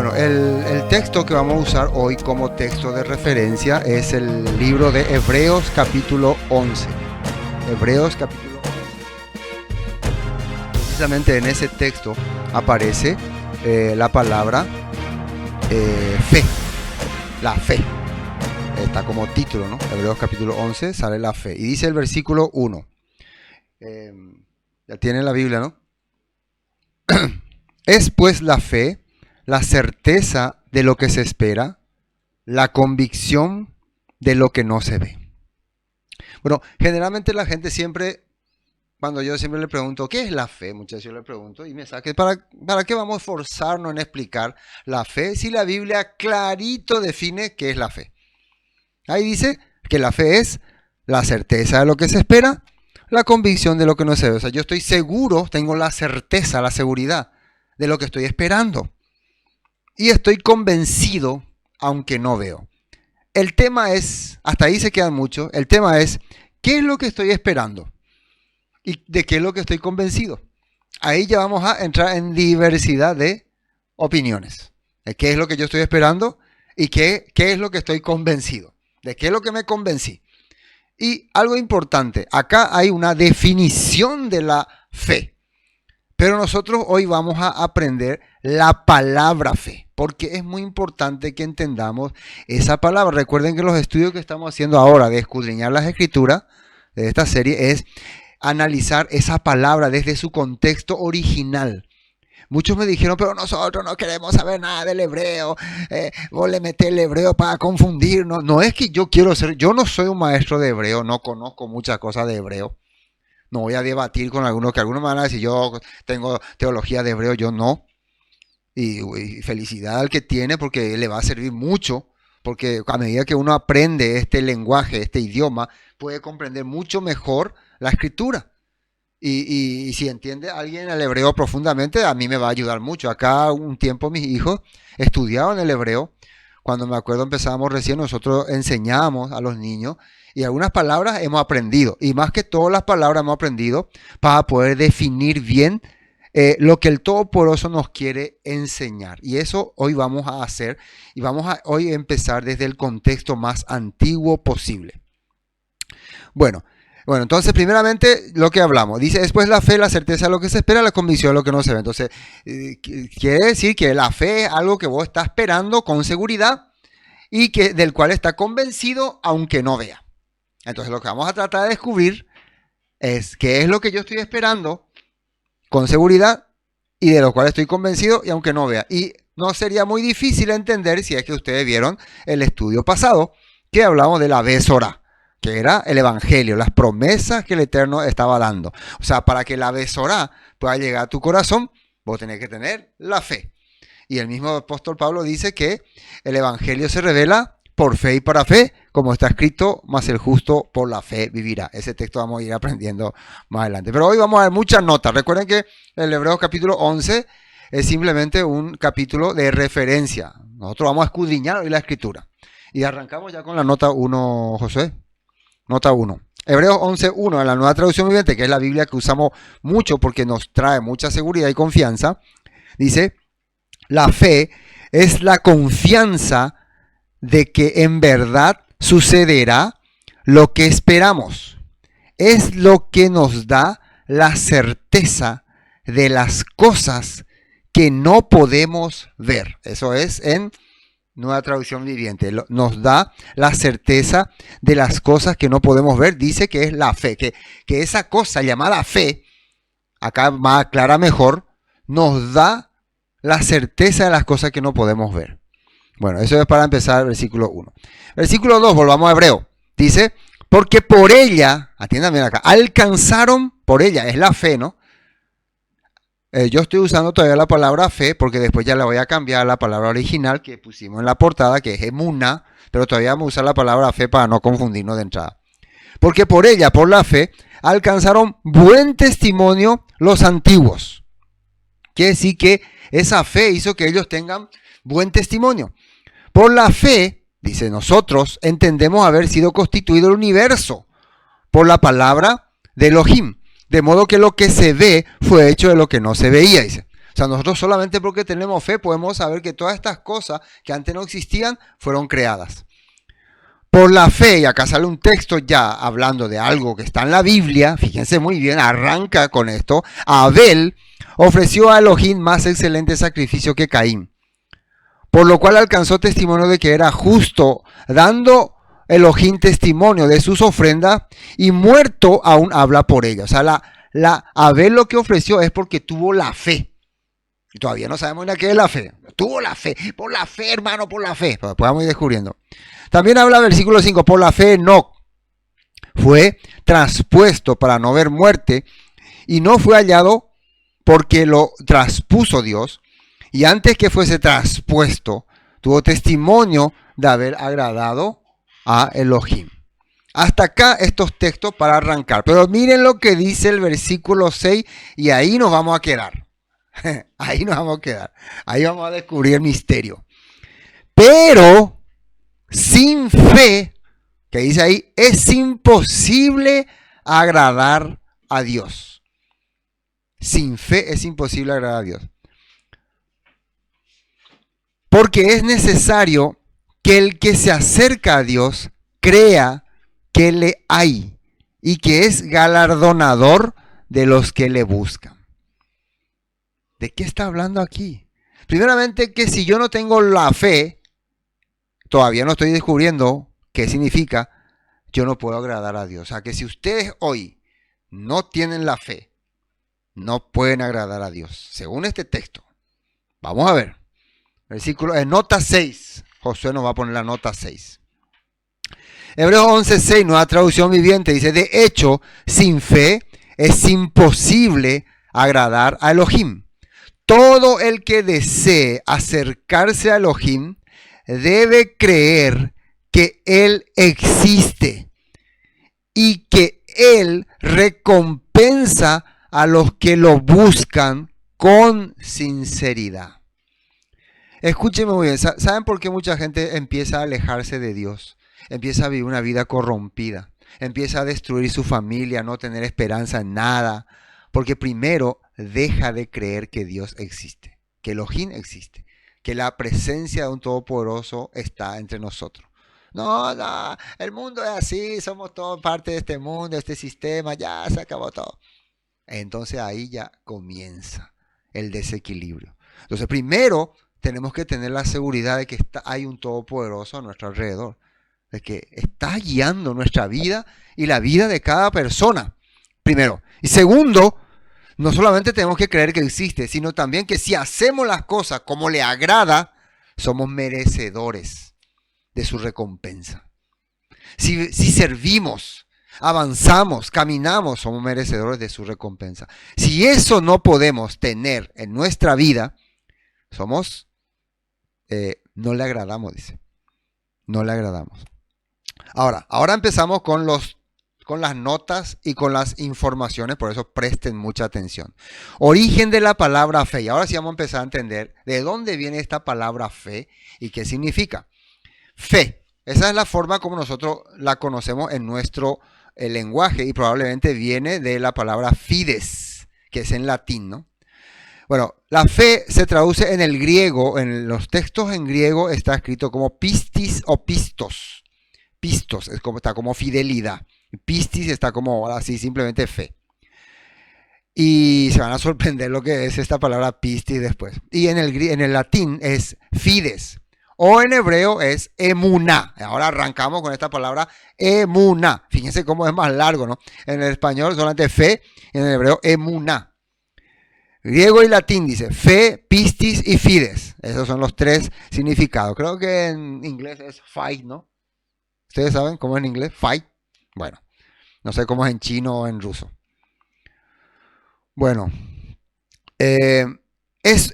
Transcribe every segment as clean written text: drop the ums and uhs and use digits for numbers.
Bueno, el texto que vamos a usar hoy como texto de referencia es el libro de Hebreos capítulo 11. Hebreos capítulo 11. Precisamente en ese texto aparece la palabra fe, la fe. Está como título, ¿no? Hebreos capítulo 11 sale la fe. Y dice el versículo 1. Ya tienen la Biblia, ¿no? Es pues la fe, la certeza de lo que se espera, la convicción de lo que no se ve. Bueno, generalmente la gente siempre, cuando yo siempre le pregunto, ¿qué es la fe? Muchas veces yo le pregunto y me saque, ¿para qué vamos a forzarnos en explicar la fe si la Biblia clarito define qué es la fe? Ahí dice que la fe es la certeza de lo que se espera, la convicción de lo que no se ve. O sea, yo estoy seguro, tengo la certeza, la seguridad de lo que estoy esperando. Y estoy convencido, aunque no veo. El tema es, hasta ahí se quedan muchos, el tema es, ¿qué es lo que estoy esperando? ¿Y de qué es lo que estoy convencido? Ahí ya vamos a entrar en diversidad de opiniones. ¿De qué es lo que yo estoy esperando? ¿Y qué es lo que estoy convencido? ¿De qué es lo que me convencí? Y algo importante, acá hay una definición de la fe. Pero nosotros hoy vamos a aprender la palabra fe, porque es muy importante que entendamos esa palabra. Recuerden que los estudios que estamos haciendo ahora de escudriñar las escrituras de esta serie es analizar esa palabra desde su contexto original. Muchos me dijeron, pero nosotros no queremos saber nada del hebreo, vos le metés el hebreo para confundirnos. No es que yo quiero ser, yo no soy un maestro de hebreo, no conozco muchas cosas de hebreo. No voy a debatir con algunos, que algunos me van a decir, yo tengo teología de hebreo, yo no. Y felicidad al que tiene, porque le va a servir mucho, porque a medida que uno aprende este lenguaje, este idioma, puede comprender mucho mejor la escritura. Y si entiende alguien el hebreo profundamente, a mí me va a ayudar mucho. Acá un tiempo mis hijos estudiaban el hebreo. Cuando me acuerdo empezábamos recién, nosotros enseñábamos a los niños y algunas palabras hemos aprendido. Y más que todas las palabras hemos aprendido para poder definir bien lo que el Todopoderoso nos quiere enseñar. Y eso hoy vamos a hacer y vamos a hoy empezar desde el contexto más antiguo posible. Bueno, entonces primeramente lo que hablamos, dice después la fe, la certeza de lo que se espera, la convicción de lo que no se ve. Entonces quiere decir que la fe es algo que vos estás esperando con seguridad y que del cual está convencido aunque no vea. Entonces lo que vamos a tratar de descubrir es qué es lo que yo estoy esperando con seguridad y de lo cual estoy convencido y aunque no vea. Y no sería muy difícil entender si es que ustedes vieron el estudio pasado que hablamos de la Besorá, que era el Evangelio, las promesas que el Eterno estaba dando. O sea, para que la Besorá pueda llegar a tu corazón, vos tenés que tener la fe. Y el mismo apóstol Pablo dice que el Evangelio se revela por fe y para fe, como está escrito, mas el justo por la fe vivirá. Ese texto vamos a ir aprendiendo más adelante. Pero hoy vamos a ver muchas notas. Recuerden que el Hebreos capítulo 11 es simplemente un capítulo de referencia. Nosotros vamos a escudriñar hoy la escritura. Y arrancamos ya con la nota 1, José. Nota 1. Hebreos 11:1 en la Nueva Traducción Viviente, que es la Biblia que usamos mucho porque nos trae mucha seguridad y confianza. Dice, la fe es la confianza de que en verdad sucederá lo que esperamos. Es lo que nos da la certeza de las cosas que no podemos ver. Eso es en Nueva Traducción Viviente. Nos da la certeza de las cosas que no podemos ver. Dice que es la fe. Que esa cosa llamada fe, acá va a aclarar mejor, nos da la certeza de las cosas que no podemos ver. Bueno, eso es para empezar el versículo 1. Versículo 2, volvamos a Hebreo. Dice, porque por ella, atiendan bien acá, alcanzaron, por ella, es la fe, ¿no? Yo estoy usando todavía la palabra fe porque después ya la voy a cambiar a la palabra original que pusimos en la portada, que es emuná, pero todavía vamos a usar la palabra fe para no confundirnos de entrada. Porque por ella, por la fe, alcanzaron buen testimonio los antiguos. Quiere decir que esa fe hizo que ellos tengan buen testimonio. Por la fe, dice, nosotros entendemos haber sido constituido el universo por la palabra de Elohim. De modo que lo que se ve fue hecho de lo que no se veía, dice. O sea, nosotros solamente porque tenemos fe podemos saber que todas estas cosas que antes no existían fueron creadas. Por la fe, y acá sale un texto ya hablando de algo que está en la Biblia, fíjense muy bien, arranca con esto. Abel ofreció a Elohim más excelente sacrificio que Caín, por lo cual alcanzó testimonio de que era justo, dando Elohim testimonio de sus ofrendas, y muerto aún habla por ella. O sea, Abel lo que ofreció es porque tuvo la fe. Y todavía no sabemos ni qué es la fe. Tuvo la fe. Por la fe, hermano, por la fe. Pues vamos a ir descubriendo. También habla versículo 5. Por la fe Enoc fue traspuesto para no ver muerte, y no fue hallado porque lo traspuso Dios. Y antes que fuese traspuesto, tuvo testimonio de haber agradado a Elohim. Hasta acá estos textos para arrancar. Pero miren lo que dice el versículo 6, y ahí nos vamos a quedar. Ahí nos vamos a quedar. Ahí vamos a descubrir el misterio. Pero sin fe, que dice ahí, es imposible agradar a Dios. Sin fe es imposible agradar a Dios. Porque es necesario que el que se acerca a Dios crea que le hay y que es galardonador de los que le buscan. ¿De qué está hablando aquí? Primeramente, que si yo no tengo la fe, todavía no estoy descubriendo qué significa, yo no puedo agradar a Dios. O sea, que si ustedes hoy no tienen la fe, no pueden agradar a Dios. Según este texto. Vamos a ver. Versículo, nota 6. Josué nos va a poner la nota 6. Hebreos 11:6, nueva traducción viviente, dice: de hecho, sin fe es imposible agradar a Elohim. Todo el que desee acercarse a Elohim debe creer que Él existe y que Él recompensa a los que lo buscan con sinceridad. Escúcheme muy bien, ¿saben por qué mucha gente empieza a alejarse de Dios? Empieza a vivir una vida corrompida, empieza a destruir su familia, no tener esperanza en nada, porque primero deja de creer que Dios existe, que Elohim existe, que la presencia de un Todopoderoso está entre nosotros. No, el mundo es así, somos todos parte de este mundo, de este sistema, ya se acabó todo. Entonces ahí ya comienza el desequilibrio. Entonces primero tenemos que tener la seguridad de que hay un Todopoderoso a nuestro alrededor, de que está guiando nuestra vida y la vida de cada persona, primero. Y segundo, no solamente tenemos que creer que existe, sino también que si hacemos las cosas como le agrada, somos merecedores de su recompensa. Si servimos, avanzamos, caminamos, somos merecedores de su recompensa. Si eso no podemos tener en nuestra vida, no le agradamos, dice. No le agradamos. Ahora empezamos con las notas y con las informaciones, por eso presten mucha atención. Origen de la palabra fe. Y ahora sí vamos a empezar a entender de dónde viene esta palabra fe y qué significa. Fe. Esa es la forma como nosotros la conocemos en nuestro lenguaje y probablemente viene de la palabra fides, que es en latín, ¿no? Bueno, la fe se traduce en el griego, en los textos en griego está escrito como pistis o pistos. Pistos está como fidelidad. Pistis está como así, simplemente fe. Y se van a sorprender lo que es esta palabra pistis después. Y en el latín es fides. O en hebreo es emuná. Ahora arrancamos con esta palabra emuná. Fíjense cómo es más largo, ¿no? En el español solamente fe, en el hebreo emuná. Griego y latín dice fe, pistis y fides. Esos son los tres significados. Creo que en inglés es fight, ¿no? ¿Ustedes saben cómo es en inglés? Fight. Bueno, no sé cómo es en chino o en ruso. Bueno, es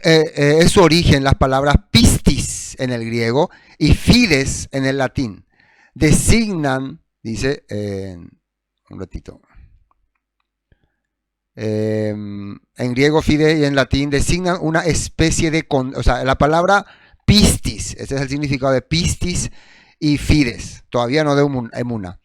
su origen las palabras pistis en el griego y fides en el latín. Designan, dice, un ratito. En griego fides y en latín designan una especie de, o sea, la palabra pistis, ese es el significado de pistis y fides, todavía no de emuna.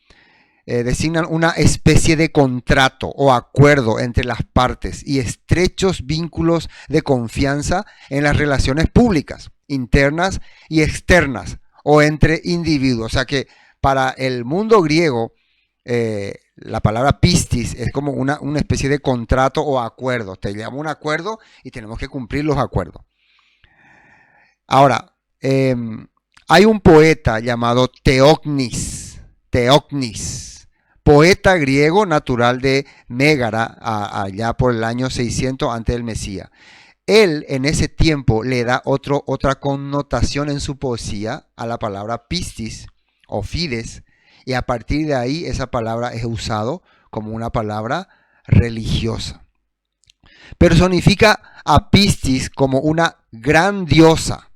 designan una especie de contrato o acuerdo entre las partes y estrechos vínculos de confianza en las relaciones públicas, internas y externas, o entre individuos. O sea que para el mundo griego, la palabra pistis es como una especie de contrato o acuerdo. Te llamo un acuerdo y tenemos que cumplir los acuerdos. Ahora, hay un poeta llamado Teognis, poeta griego natural de Mégara, allá por el año 600 antes del Mesías. Él en ese tiempo le da otra connotación en su poesía a la palabra pistis o fides, y a partir de ahí esa palabra es usado como una palabra religiosa. Personifica a Pistis como una gran diosa.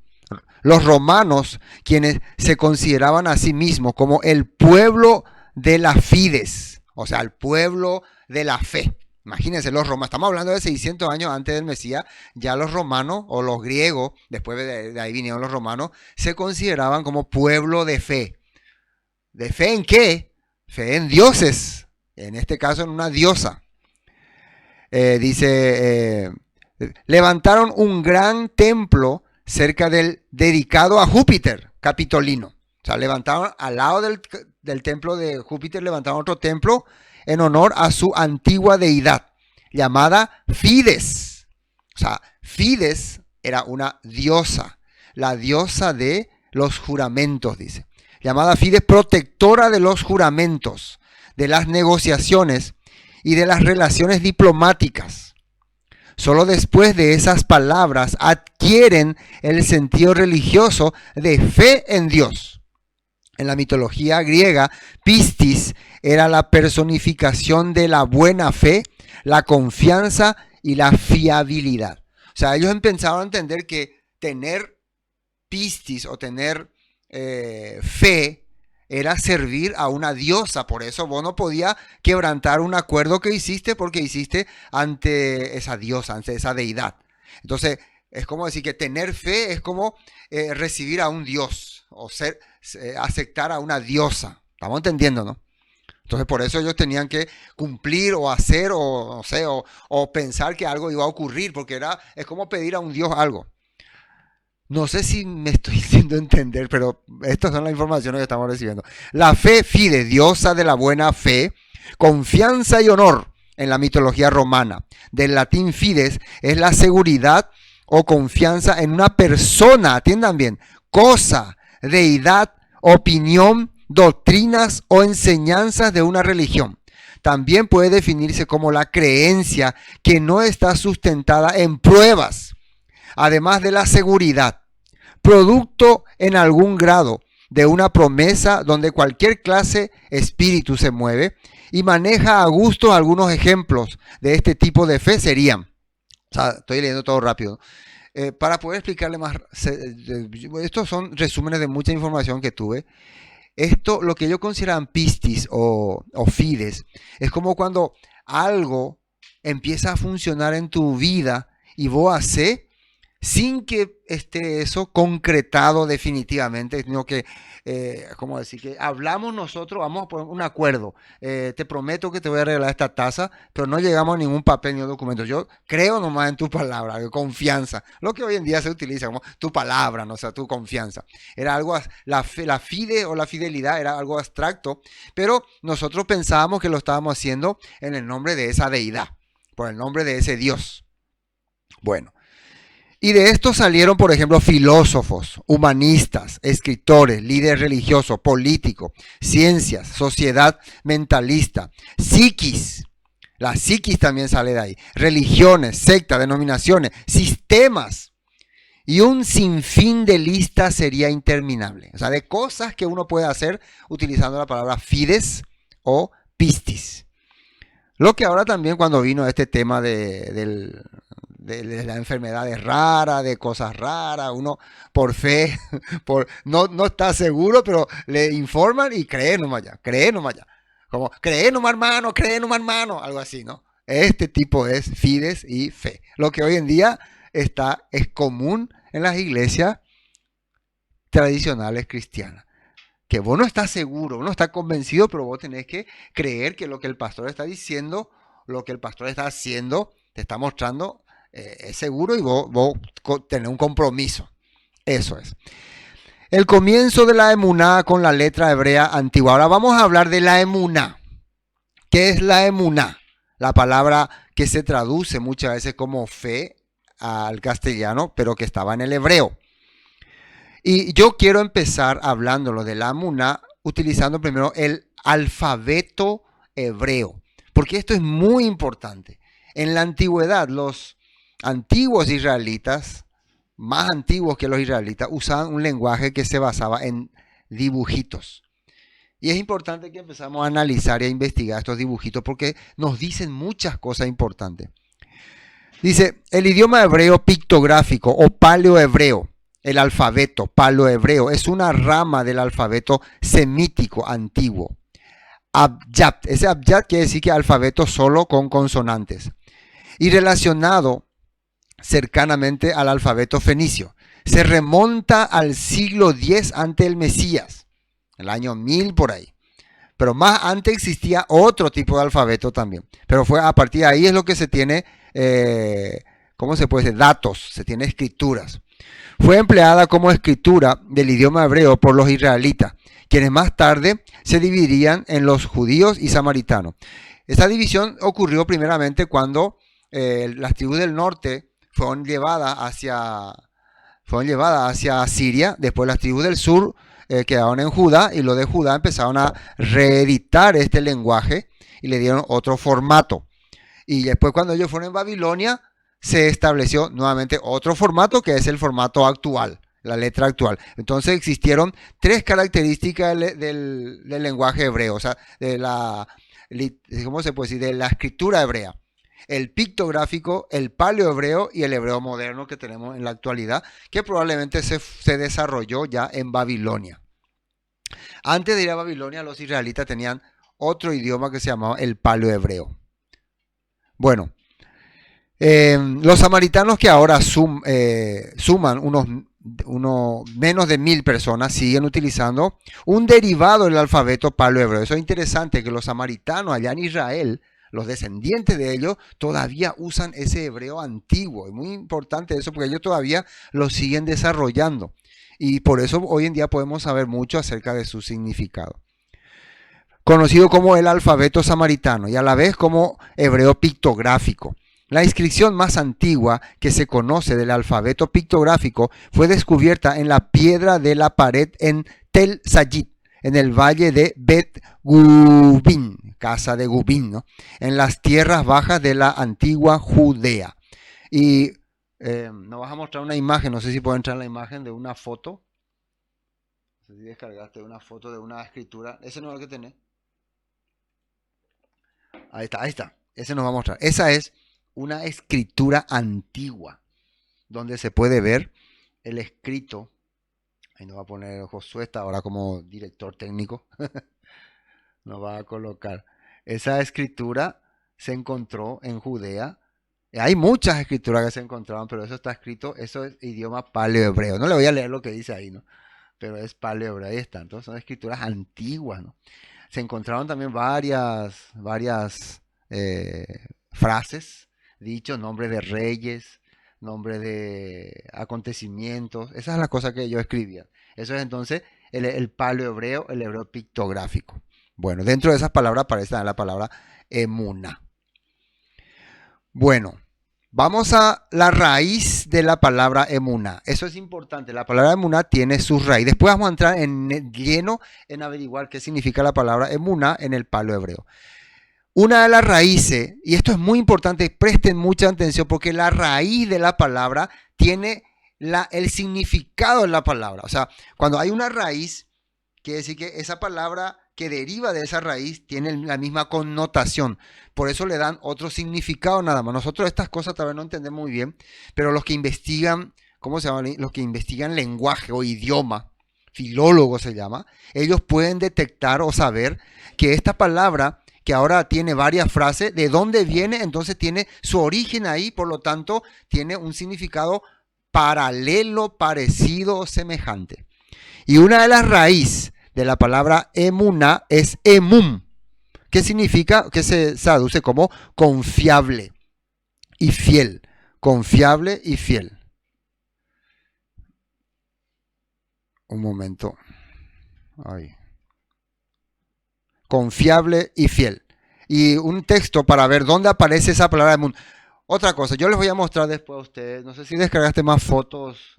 Los romanos, quienes se consideraban a sí mismos como el pueblo de la fides, o sea, el pueblo de la fe. Imagínense, los romanos, estamos hablando de 600 años antes del Mesías, ya los romanos o los griegos, después de ahí vinieron los romanos, se consideraban como pueblo de fe. ¿De fe en qué? Fe en dioses, en este caso en una diosa. Levantaron un gran templo cerca dedicado a Júpiter, Capitolino. O sea, levantaron al lado del templo de Júpiter, levantaron otro templo en honor a su antigua deidad, llamada Fides. O sea, Fides era una diosa, la diosa de los juramentos, dice. Llamada Fides, protectora de los juramentos, de las negociaciones y de las relaciones diplomáticas. Solo después de esas palabras adquieren el sentido religioso de fe en Dios. En la mitología griega, Pistis era la personificación de la buena fe, la confianza y la fiabilidad. O sea, ellos empezaron a entender que tener Pistis o tener fe era servir a una diosa. Por eso vos no podías quebrantar un acuerdo que hiciste porque hiciste ante esa diosa, ante esa deidad. Entonces, es como decir que tener fe es como recibir a un dios o aceptar a una diosa. ¿Estamos entendiendo, no? Entonces, por eso ellos tenían que cumplir o hacer o no sé, o pensar que algo iba a ocurrir, porque es como pedir a un dios algo. No sé si me estoy haciendo entender, pero estas son las informaciones que estamos recibiendo. La fe fide, diosa de la buena fe, confianza y honor en la mitología romana. Del latín fides es la seguridad o confianza en una persona, atiendan bien, cosa, deidad, opinión, doctrinas o enseñanzas de una religión. También puede definirse como la creencia que no está sustentada en pruebas, además de la seguridad, producto en algún grado de una promesa donde cualquier clase espíritu se mueve y maneja a gusto. Algunos ejemplos de este tipo de fe serían, o sea, estoy leyendo todo rápido, para poder explicarle más, estos son resúmenes de mucha información que tuve. Esto, lo que ellos consideran pistis o fides, es como cuando algo empieza a funcionar en tu vida y vos haces sin que esté eso concretado definitivamente, sino que, ¿cómo decir? Que hablamos nosotros, vamos a poner un acuerdo. Te prometo que te voy a regalar esta taza, pero no llegamos a ningún papel ni documento. Yo creo nomás en tu palabra, confianza. Lo que hoy en día se utiliza como tu palabra, no, o sea, tu confianza. Era algo, la fide o la fidelidad era algo abstracto, pero nosotros pensábamos que lo estábamos haciendo en el nombre de esa deidad, por el nombre de ese Dios. Bueno. Y de esto salieron, por ejemplo, filósofos, humanistas, escritores, líderes religiosos, políticos, ciencias, sociedad mentalista, psiquis. La psiquis también sale de ahí. Religiones, sectas, denominaciones, sistemas. Y un sinfín de listas sería interminable. O sea, de cosas que uno puede hacer utilizando la palabra fides o pistis. Lo que ahora también cuando vino este tema de las enfermedades raras, de cosas raras, uno por fe, no está seguro, pero le informan y cree nomás ya. Como, cree nomás hermano, algo así, ¿no? Este tipo es fides y fe. Lo que hoy en día es común en las iglesias tradicionales cristianas. que vos no estás seguro, no estás convencido, pero vos tenés que creer que lo que el pastor está diciendo, lo que el pastor está haciendo, te está mostrando, es seguro y vos tenés un compromiso. Eso es. El comienzo de la emuná con la letra hebrea antigua. Ahora vamos a hablar de la emuná. ¿Qué es la emuná? La palabra que se traduce muchas veces como fe al castellano, pero que estaba en el hebreo. Y yo quiero empezar hablándolo de la emuná utilizando primero el alfabeto hebreo, porque esto es muy importante. En la antigüedad, los antiguos israelitas, más antiguos que los israelitas, usaban un lenguaje que se basaba en dibujitos. Y es importante que empezamos a analizar y a investigar estos dibujitos porque nos dicen muchas cosas importantes. Dice, el idioma hebreo pictográfico o paleohebreo, el alfabeto paleohebreo, es una rama del alfabeto semítico antiguo. Abjad, ese abjad quiere decir que alfabeto solo con consonantes. Y relacionado cercanamente al alfabeto fenicio. Se remonta al siglo X ante el Mesías, el año 1000 por ahí. Pero más antes existía otro tipo de alfabeto también. Pero fue a partir de ahí es lo que se tiene, ¿cómo se puede decir? Datos, se tiene escrituras. Fue empleada como escritura del idioma hebreo por los israelitas, quienes más tarde se dividirían en los judíos y samaritanos. Esta división ocurrió primeramente cuando las tribus del norte fueron llevadas hacia Siria, después las tribus del sur quedaron en Judá y los de Judá empezaron a reeditar este lenguaje y le dieron otro formato. Y después cuando ellos fueron en Babilonia se estableció nuevamente otro formato que es el formato actual, la letra actual. Entonces existieron tres características del lenguaje hebreo, o sea, ¿cómo se puede decir? De la escritura hebrea. El pictográfico, el paleohebreo y el hebreo moderno que tenemos en la actualidad, que probablemente se desarrolló ya en Babilonia. Antes de ir a Babilonia, los israelitas tenían otro idioma que se llamaba el paleohebreo. Bueno, los samaritanos que ahora suman unos menos de 1000 personas siguen utilizando un derivado del alfabeto paleohebreo. Eso es interesante que los samaritanos allá en Israel, los descendientes de ellos, todavía usan ese hebreo antiguo. Es muy importante eso porque ellos todavía lo siguen desarrollando. Y por eso hoy en día podemos saber mucho acerca de su significado. Conocido como el alfabeto samaritano y a la vez como hebreo pictográfico. La inscripción más antigua que se conoce del alfabeto pictográfico fue descubierta en la piedra de la pared en Tel Sayid, en el valle de Bet Gubin, casa de Gubin, ¿no? En las tierras bajas de la antigua Judea. Y nos vas a mostrar una imagen, no sé si puedo entrar en la imagen de una foto. No sé si descargaste una foto de una escritura. Ese no es el que tenés. Ahí está. Ese nos va a mostrar. Esa es una escritura antigua, donde se puede ver el escrito. Ahí nos va a poner Josué, está ahora como director técnico. Nos va a colocar. Esa escritura se encontró en Judea. Hay muchas escrituras que se encontraron, pero eso está escrito, eso es idioma paleohebreo. No le voy a leer lo que dice ahí, ¿no? Pero es paleohebreo, ahí está. Entonces son escrituras antiguas, ¿no? Se encontraron también varias frases, dichos, nombres de reyes, nombres de acontecimientos. Esa es la cosa que ellos escribían. Eso es entonces el paleohebreo, el hebreo pictográfico. Bueno, dentro de esas palabras aparece la palabra emuná. Bueno, vamos a la raíz de la palabra emuná. Eso es importante. La palabra emuná tiene su raíz. Después vamos a entrar en lleno en averiguar qué significa la palabra emuná en el paleohebreo. Una de las raíces, y esto es muy importante, presten mucha atención porque la raíz de la palabra tiene el significado de la palabra. O sea, cuando hay una raíz, quiere decir que esa palabra que deriva de esa raíz tiene la misma connotación. Por eso le dan otro significado nada más. Nosotros estas cosas tal vez no entendemos muy bien, pero los que investigan, ¿cómo se llama? Los que investigan lenguaje o idioma, filólogos se llama, ellos pueden detectar o saber que esta palabra que ahora tiene varias frases, de dónde viene, entonces tiene su origen ahí, por lo tanto, tiene un significado paralelo, parecido o semejante. Y una de las raíces de la palabra emuná es emum, que significa, que se traduce como confiable y fiel. Confiable y fiel. Un momento. Ahí. Confiable y fiel. Y un texto para ver dónde aparece esa palabra emum. Otra cosa, yo les voy a mostrar después a ustedes, no sé si descargaste más fotos,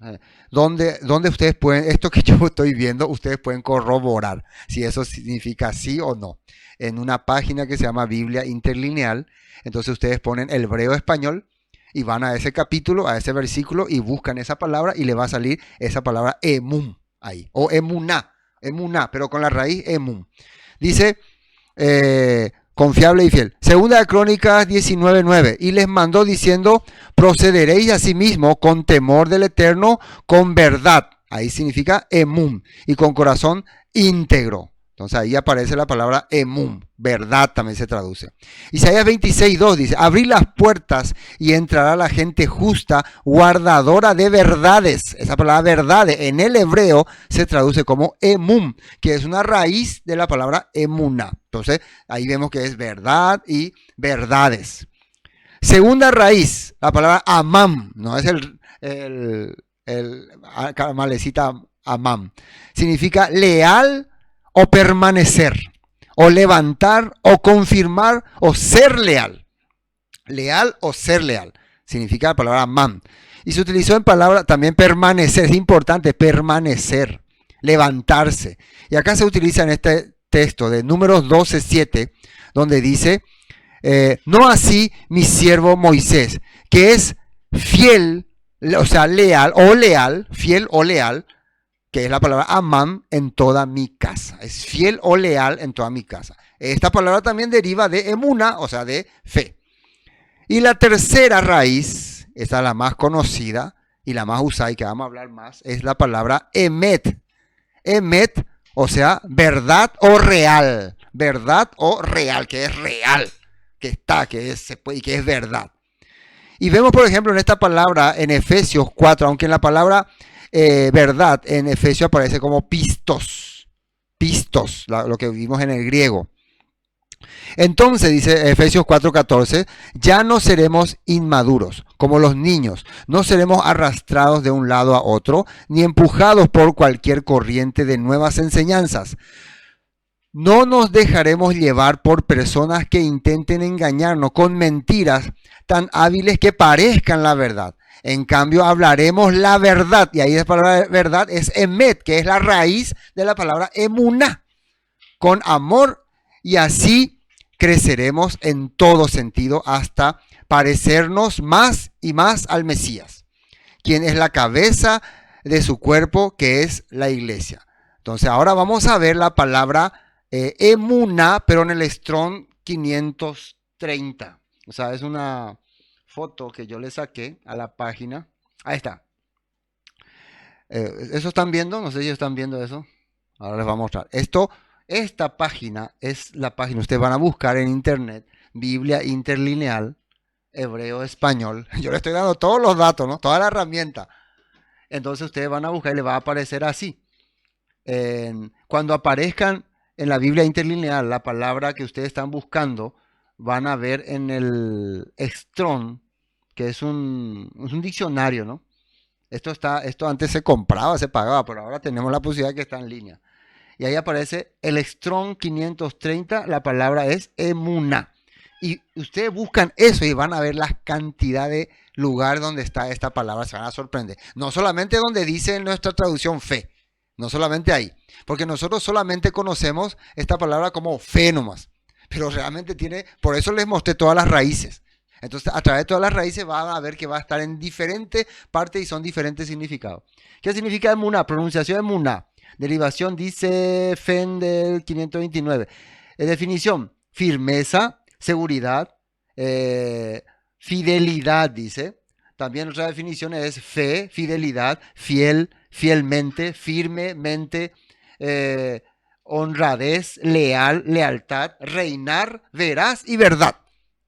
donde ustedes pueden, esto que yo estoy viendo, ustedes pueden corroborar si eso significa sí o no. En una página que se llama Biblia Interlineal, entonces ustedes ponen el hebreo español y van a ese capítulo, a ese versículo y buscan esa palabra y le va a salir esa palabra emum ahí, o emuná, pero con la raíz emum. Dice... confiable y fiel. Segunda de Crónicas 19:9. Y les mandó diciendo, procederéis a sí mismo con temor del Eterno, con verdad. Ahí significa emum. Y con corazón íntegro. Entonces ahí aparece la palabra emum. Verdad también se traduce. Isaías 26:2 dice, abrid las puertas y entrará la gente justa, guardadora de verdades. Esa palabra verdades en el hebreo se traduce como emum, que es una raíz de la palabra emuna. Entonces ahí vemos que es verdad y verdades. Segunda raíz, la palabra amam, no es el malecita amam. Significa leal o permanecer, o levantar, o confirmar, o ser leal. Leal o ser leal. Significa la palabra amam. Y se utilizó en palabra también permanecer. Es importante permanecer, levantarse. Y acá se utiliza en este texto de Números 12:7, donde dice, no así mi siervo Moisés, que es fiel, o sea, leal, fiel o leal, que es la palabra amam, en toda mi casa. Es fiel o leal en toda mi casa. Esta palabra también deriva de emuna, o sea, de fe. Y la tercera raíz, esta es la más conocida y la más usada y que vamos a hablar más, es la palabra emet. Emet, o sea, verdad o real. Verdad o real, que es real, que está, que es, se puede, y que es verdad. Y vemos, por ejemplo, en esta palabra en Efesios 4, aunque en la palabra verdad en Efesios aparece como pistos, lo que vimos en el griego. Entonces dice Efesios 4:14, ya no seremos inmaduros como los niños, no seremos arrastrados de un lado a otro, ni empujados por cualquier corriente de nuevas enseñanzas. No nos dejaremos llevar por personas que intenten engañarnos con mentiras tan hábiles que parezcan la verdad. En cambio, hablaremos la verdad. Y ahí la palabra verdad es emet, que es la raíz de la palabra emuná. Con amor, y así creceremos en todo sentido hasta parecernos más y más al Mesías, quien es la cabeza de su cuerpo, que es la iglesia. Entonces, ahora vamos a ver la palabra emuná, pero en el Strong 530. O sea, es una foto que yo le saqué a la página. Ahí está. ¿Eso están viendo? No sé si están viendo eso. Ahora les voy a mostrar. Esta página es la página. Ustedes van a buscar en internet Biblia Interlineal, hebreo, español. Yo le estoy dando todos los datos, ¿no? Toda la herramienta. Entonces ustedes van a buscar y les va a aparecer así. Cuando aparezcan en la Biblia Interlineal la palabra que ustedes están buscando, van a ver en el Strong, que es un diccionario, ¿no? Esto antes se compraba, se pagaba, pero ahora tenemos la posibilidad de que está en línea. Y ahí aparece el Strong 530, la palabra es emuna. Y ustedes buscan eso y van a ver la cantidad de lugares donde está esta palabra, se van a sorprender. No solamente donde dice en nuestra traducción fe, no solamente ahí, porque nosotros solamente conocemos esta palabra como fe nomás, pero realmente tiene, por eso les mostré todas las raíces. Entonces, a través de todas las raíces van a ver que va a estar en diferentes partes y son diferentes significados. ¿Qué significa emuná? Pronunciación emuná. Derivación dice FEN del 529. Definición, firmeza, seguridad, fidelidad, dice. También otra definición es fe, fidelidad, fiel, fielmente, firmemente, honradez, leal, lealtad, reinar, veraz y verdad.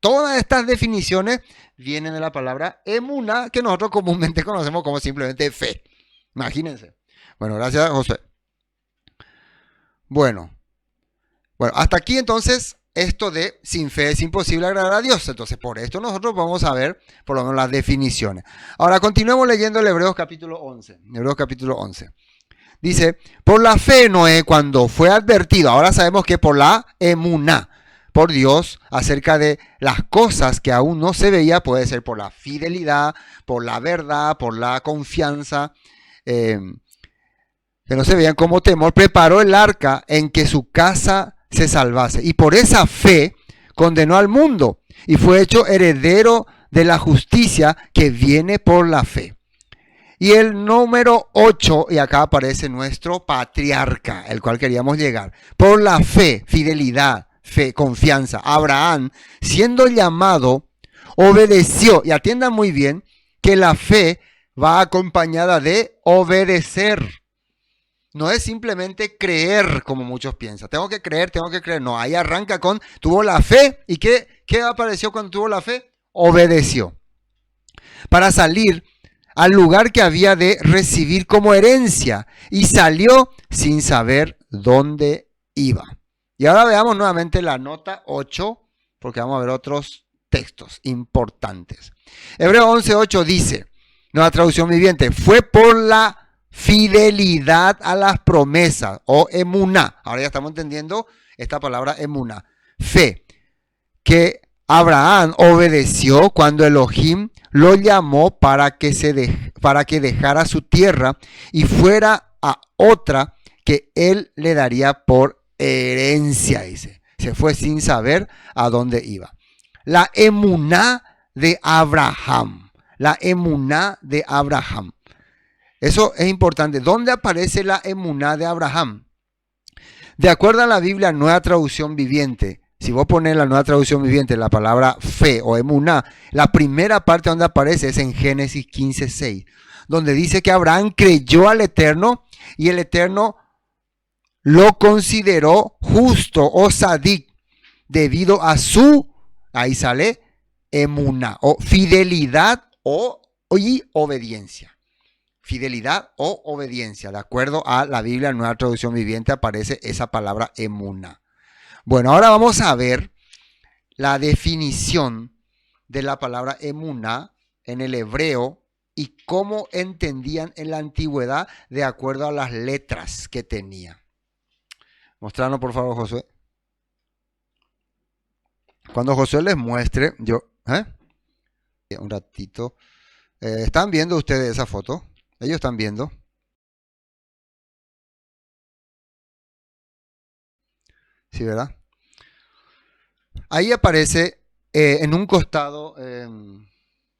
Todas estas definiciones vienen de la palabra emuna, que nosotros comúnmente conocemos como simplemente fe. Imagínense. Bueno, gracias, José. Bueno, bueno, hasta aquí entonces esto de sin fe es imposible agradar a Dios. Entonces por esto nosotros vamos a ver por lo menos las definiciones. Ahora continuemos leyendo el Hebreos capítulo 11. Hebreos capítulo 11. Dice, por la fe Noé cuando fue advertido, ahora sabemos que por la emuná, por Dios acerca de las cosas que aún no se veía, puede ser por la fidelidad, por la verdad, por la confianza, que no se veían como temor, preparó el arca en que su casa se salvase. Y por esa fe condenó al mundo y fue hecho heredero de la justicia que viene por la fe. Y el número 8, y acá aparece nuestro patriarca, el cual queríamos llegar. Por la fe, fidelidad, fe, confianza. Abraham, siendo llamado, obedeció. Y atiendan muy bien que la fe va acompañada de obedecer. No es simplemente creer como muchos piensan. Tengo que creer, tengo que creer. No, ahí arranca con, tuvo la fe. ¿Y qué apareció cuando tuvo la fe? Obedeció. Para salir al lugar que había de recibir como herencia. Y salió sin saber dónde iba. Y ahora veamos nuevamente la nota 8, porque vamos a ver otros textos importantes. Hebreo 11:8 dice, nueva traducción viviente, fue por la fidelidad a las promesas, o emuná. Ahora ya estamos entendiendo esta palabra emuná. Fe, que Abraham obedeció cuando Elohim lo llamó para que dejara su tierra y fuera a otra que él le daría por herencia, dice. Se fue sin saber a dónde iba. La emuná de Abraham. La emuná de Abraham. Eso es importante. ¿Dónde aparece la emuná de Abraham? De acuerdo a la Biblia, Nueva Traducción Viviente, si vos pones la Nueva Traducción Viviente la palabra fe o emuná, la primera parte donde aparece es en Génesis 15:6, donde dice que Abraham creyó al Eterno y el Eterno lo consideró justo o sadik debido a su, ahí sale, emuná o fidelidad y obediencia. Fidelidad o obediencia. De acuerdo a la Biblia, Nueva Traducción Viviente, aparece esa palabra emuná. Bueno, ahora vamos a ver la definición de la palabra emuná en el hebreo y cómo entendían en la antigüedad de acuerdo a las letras que tenía. Mostrarnos por favor, Josué. Cuando Josué les muestre, un ratito. ¿Están viendo ustedes esa foto? Ellos están viendo. Sí, ¿verdad? Ahí aparece en un costado,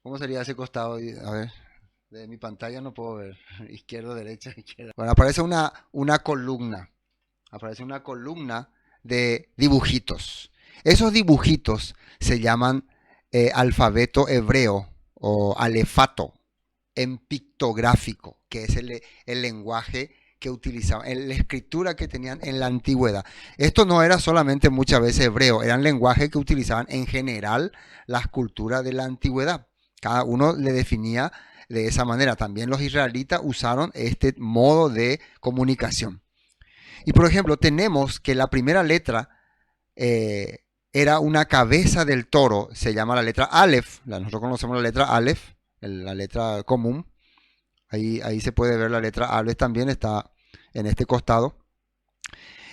¿cómo sería ese costado? A ver, de mi pantalla no puedo ver, izquierda, derecha, izquierda. Bueno, aparece una columna, aparece una columna de dibujitos. Esos dibujitos se llaman alfabeto hebreo o alefato en pictográfico, que es el lenguaje que utilizaban, la escritura que tenían en la antigüedad. Esto no era solamente muchas veces hebreo, eran lenguajes que utilizaban en general las culturas de la antigüedad. Cada uno le definía de esa manera. También los israelitas usaron este modo de comunicación. Y por ejemplo, tenemos que la primera letra era una cabeza del toro, se llama la letra Aleph. Nosotros conocemos la letra Aleph, la letra común. Ahí se puede ver la letra Aleph también, está en este costado.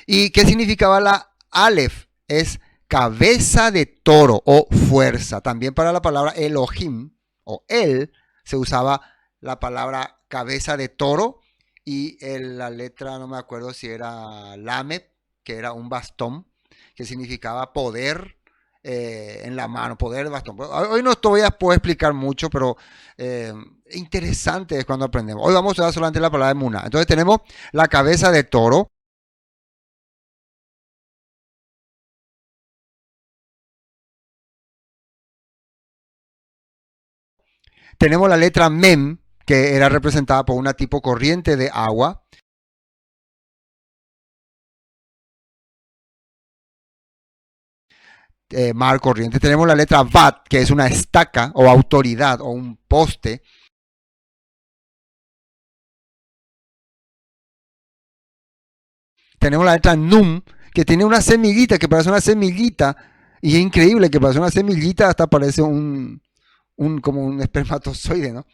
¿Y qué significaba la Aleph? Es cabeza de toro o fuerza. También para la palabra Elohim o El se usaba la palabra cabeza de toro y la letra, no me acuerdo si era Lamed, que era un bastón, que significaba poder en la mano, poder de bastón. Hoy no te voy a poder explicar mucho, pero interesante es cuando aprendemos. Hoy vamos a dar solamente la palabra emuná. Entonces tenemos la cabeza de toro. Tenemos la letra mem, que era representada por una tipo corriente de agua. Mar corriente. Tenemos la letra vat, que es una estaca o autoridad o un poste. Tenemos la letra Nun, que tiene una semillita, que parece una semillita, y es increíble que parece una semillita, hasta parece como un espermatozoide, ¿no?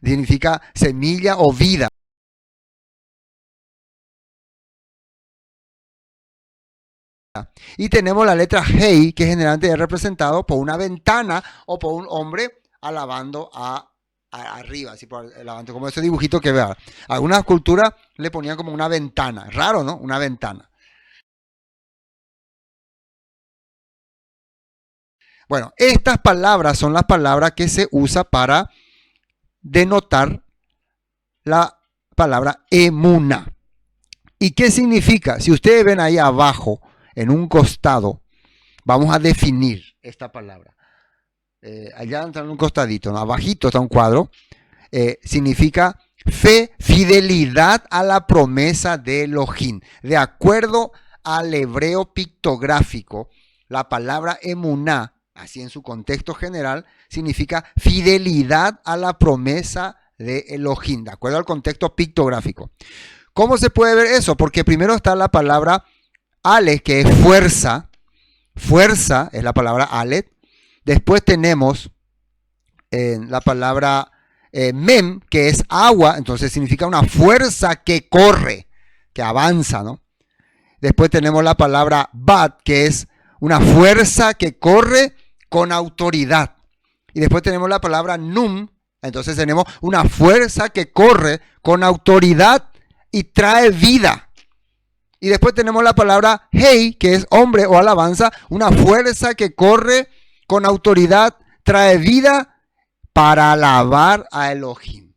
Significa semilla o vida. Y tenemos la letra Hei, que generalmente es representado por una ventana o por un hombre alabando arriba, así como ese dibujito que vean. Algunas culturas le ponían como una ventana, raro, ¿no? Una ventana. Bueno, estas palabras son las palabras que se usa para denotar la palabra emuna. ¿Y qué significa? Si ustedes ven ahí abajo, en un costado, vamos a definir esta palabra. Allá está en un costadito, ¿no? Abajito está un cuadro. Significa fe, fidelidad a la promesa de Elohim. De acuerdo al hebreo pictográfico, la palabra emuná, así en su contexto general, significa fidelidad a la promesa de Elohim, de acuerdo al contexto pictográfico. ¿Cómo se puede ver eso? Porque primero está la palabra Aleph, que es fuerza. Fuerza es la palabra Aleph. Después tenemos la palabra Mem, que es agua. Entonces significa una fuerza que corre, que avanza, ¿no? Después tenemos la palabra Bat, que es una fuerza que corre con autoridad. Y después tenemos la palabra Num. Entonces tenemos una fuerza que corre con autoridad y trae vida. Y después tenemos la palabra Hei, que es hombre o alabanza, una fuerza que corre con autoridad, trae vida para alabar a Elohim.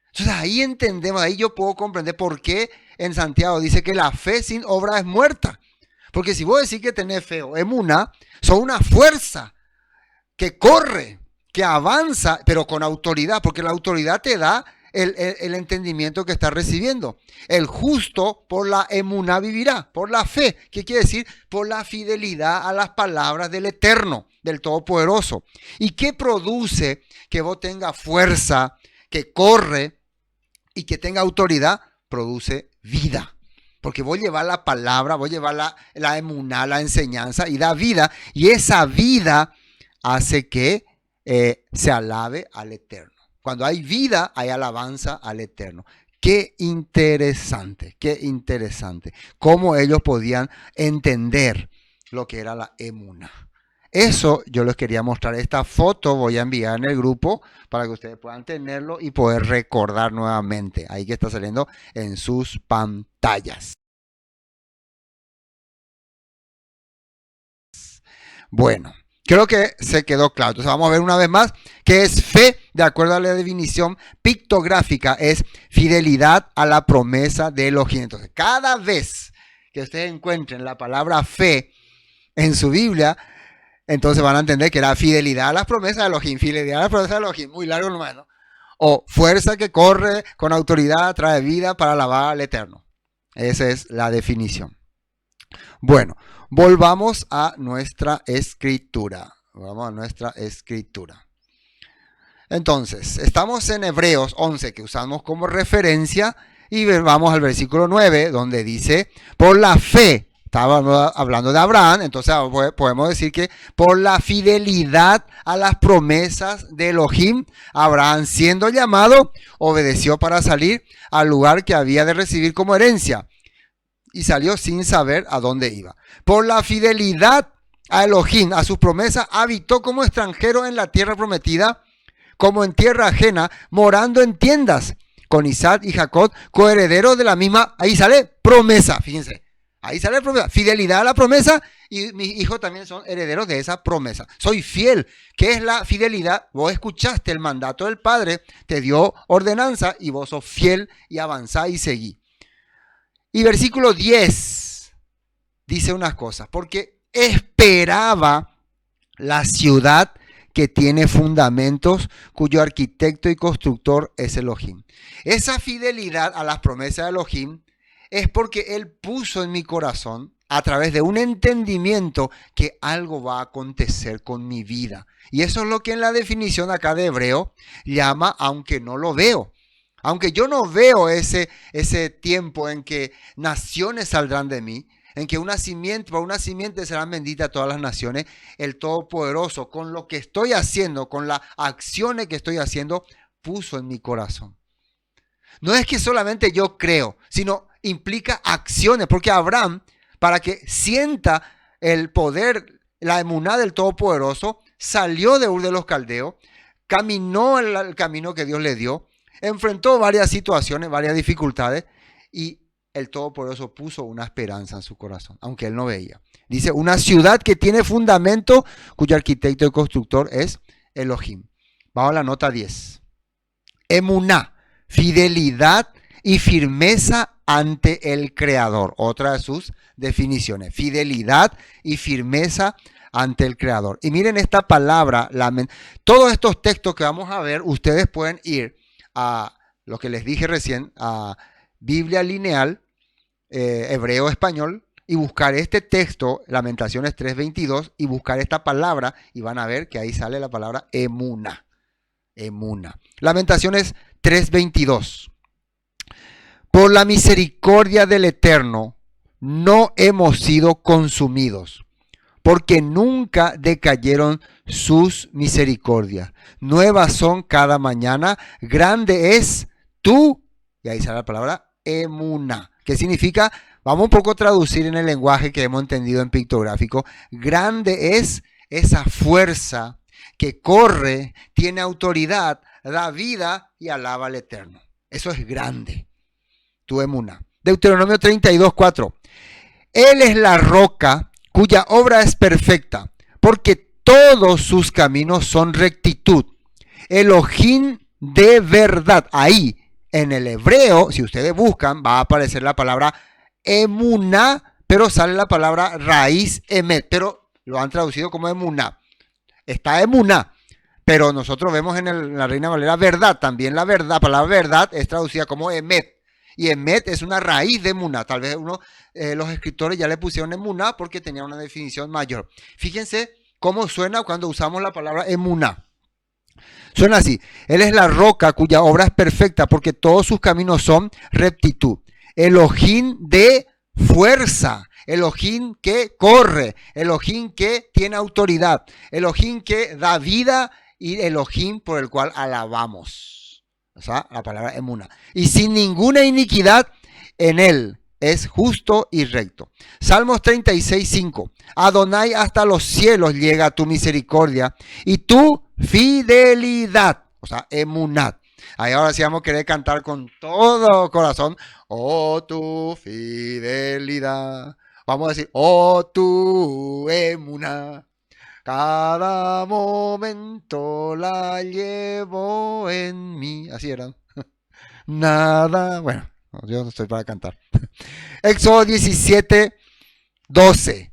Entonces ahí entendemos, ahí yo puedo comprender por qué en Santiago dice que la fe sin obra es muerta. Porque si vos decís que tenés fe o emuna, son una fuerza que corre, que avanza, pero con autoridad, porque la autoridad te da el entendimiento que está recibiendo. El justo por la emuná vivirá, por la fe. ¿Qué quiere decir? Por la fidelidad a las palabras del Eterno, del Todopoderoso. ¿Y qué produce que vos tengas fuerza, que corre y que tenga autoridad? Produce vida. Porque vos llevas la palabra, vos llevas la emuná, la enseñanza, y da vida. Y esa vida hace que se alabe al Eterno. Cuando hay vida, hay alabanza al Eterno. Qué interesante, qué interesante. Cómo ellos podían entender lo que era la emuna. Eso yo les quería mostrar. Esta foto voy a enviar en el grupo para que ustedes puedan tenerlo y poder recordar nuevamente. Ahí que está saliendo en sus pantallas. Bueno. Creo que se quedó claro. Entonces vamos a ver una vez más qué es fe, de acuerdo a la definición pictográfica, es fidelidad a la promesa de Elohim. Entonces, cada vez que ustedes encuentren la palabra fe en su Biblia, entonces van a entender que era fidelidad a las promesas de Elohim, fidelidad a las promesas de Elohim, muy largo nomás, ¿no? O fuerza que corre con autoridad, trae vida para alabar al Eterno. Esa es la definición. Bueno, volvamos a nuestra escritura. Vamos a nuestra escritura. Entonces, estamos en Hebreos 11, que usamos como referencia, y vamos al versículo 9, donde dice, por la fe, estaba hablando de Abraham, entonces podemos decir que por la fidelidad a las promesas de Elohim, Abraham, siendo llamado, obedeció para salir al lugar que había de recibir como herencia. Y salió sin saber a dónde iba. Por la fidelidad a Elohim, a sus promesas, habitó como extranjero en la tierra prometida, como en tierra ajena, morando en tiendas, con Isaac y Jacob, coherederos de la misma, ahí sale promesa, fíjense, ahí sale promesa, fidelidad a la promesa, y mis hijos también son herederos de esa promesa. Soy fiel. ¿Qué es la fidelidad? Vos escuchaste el mandato del Padre, te dio ordenanza, y vos sos fiel y avanzá y seguí. Y versículo 10 dice unas cosas, porque esperaba la ciudad que tiene fundamentos, cuyo arquitecto y constructor es Elohim. Esa fidelidad a las promesas de Elohim es porque Él puso en mi corazón, a través de un entendimiento, que algo va a acontecer con mi vida. Y eso es lo que en la definición acá de Hebreo llama aunque no lo veo. Aunque yo no veo ese tiempo en que naciones saldrán de mí, en que por una simiente serán benditas todas las naciones, el Todopoderoso, con lo que estoy haciendo, con las acciones que estoy haciendo, puso en mi corazón. No es que solamente yo creo, sino implica acciones, porque Abraham, para que sienta el poder, la emuná del Todopoderoso, salió de Ur de los Caldeos, caminó el camino que Dios le dio, enfrentó varias situaciones, varias dificultades, y el Todopoderoso puso una esperanza en su corazón, aunque él no veía. Dice, una ciudad que tiene fundamento, cuyo arquitecto y constructor es Elohim. Vamos a la nota 10. Emuná, fidelidad y firmeza ante el Creador. Otra de sus definiciones. Fidelidad y firmeza ante el Creador. Y miren esta palabra. Todos estos textos que vamos a ver, ustedes pueden ir a lo que les dije recién, a Biblia Lineal, hebreo español, y buscar este texto, Lamentaciones 3:22, y buscar esta palabra, y van a ver que ahí sale la palabra emuná. Emuná. Lamentaciones 3:22. Por la misericordia del Eterno no hemos sido consumidos, porque nunca decayeron sus misericordias. Nuevas son cada mañana, grande es tú, y ahí sale la palabra emuná, que significa, vamos un poco a traducir en el lenguaje que hemos entendido en pictográfico, grande es esa fuerza que corre, tiene autoridad, da vida y alaba al Eterno. Eso es grande, tu emuná. Deuteronomio 32:4. Él es la roca cuya obra es perfecta, porque todos sus caminos son rectitud. Elohim de verdad. Ahí, en el hebreo, si ustedes buscan, va a aparecer la palabra emuná, pero sale la palabra raíz emet, pero lo han traducido como emuná. Está emuná, pero nosotros vemos en la Reina Valera verdad. También la palabra verdad es traducida como emet. Y emet es una raíz de emuná. Tal vez los escritores ya le pusieron emuná porque tenía una definición mayor. Fíjense cómo suena cuando usamos la palabra emuná. Suena así. Él es la roca cuya obra es perfecta porque todos sus caminos son rectitud. Elohim de fuerza. Elohim que corre. Elohim que tiene autoridad. Elohim que da vida y Elohim por el cual alabamos. O sea, la palabra emuná. Y sin ninguna iniquidad en él. Es justo y recto. Salmos 36:5. Adonai, hasta los cielos llega tu misericordia y tu fidelidad. O sea, emunat. Ahí ahora sí vamos a querer cantar con todo corazón. Oh, tu fidelidad. Vamos a decir, oh, tu emuná. Cada momento la llevo en mí. Así era. Nada. Bueno, yo no estoy para cantar. Éxodo 17:12.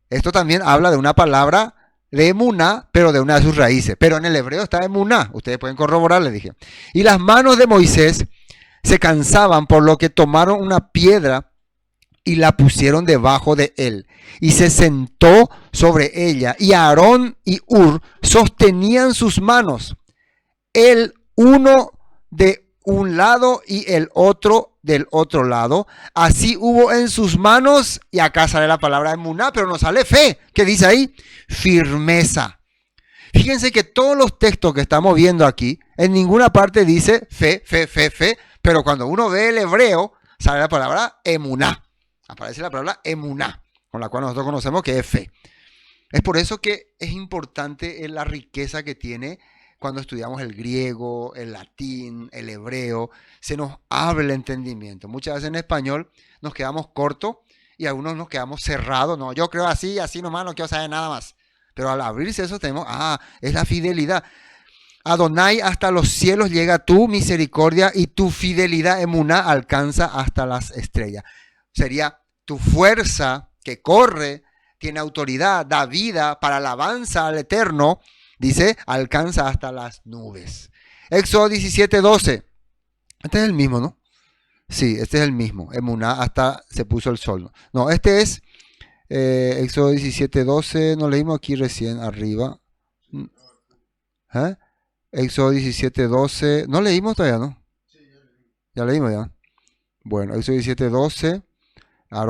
Esto también habla de una palabra de emuná, pero de una de sus raíces. Pero en el hebreo está emuná. Ustedes pueden corroborar, les dije. Y las manos de Moisés se cansaban, por lo que tomaron una piedra y la pusieron debajo de él. Y se sentó sobre ella. Y Aarón y Hur sostenían sus manos. El uno de un lado y el otro del otro lado. Así hubo en sus manos, y acá sale la palabra emuná, pero no sale fe. ¿Qué dice ahí? Firmeza. Fíjense que todos los textos que estamos viendo aquí, en ninguna parte dice fe, fe, fe, fe, pero cuando uno ve el hebreo, sale la palabra emuná. Aparece la palabra emuná, con la cual nosotros conocemos que es fe. Es por eso que es importante la riqueza que tiene cuando estudiamos el griego, el latín, el hebreo. Se nos abre el entendimiento. Muchas veces en español nos quedamos cortos y algunos nos quedamos cerrados. No, yo creo así, así nomás, no quiero saber nada más. Pero al abrirse eso tenemos, es la fidelidad. Adonai, hasta los cielos llega tu misericordia y tu fidelidad emuná alcanza hasta las estrellas. Sería tu fuerza que corre, tiene autoridad, da vida para alabanza al Eterno, dice, alcanza hasta las nubes. Éxodo 17:12. Este es el mismo, ¿no? Sí, este es el mismo. Emuná, hasta se puso el sol. No, este es Éxodo 17:12. No leímos aquí recién arriba. ¿Eh? Éxodo 17:12. No leímos todavía, ¿no? Ya leímos ya. Bueno, Éxodo 17:12.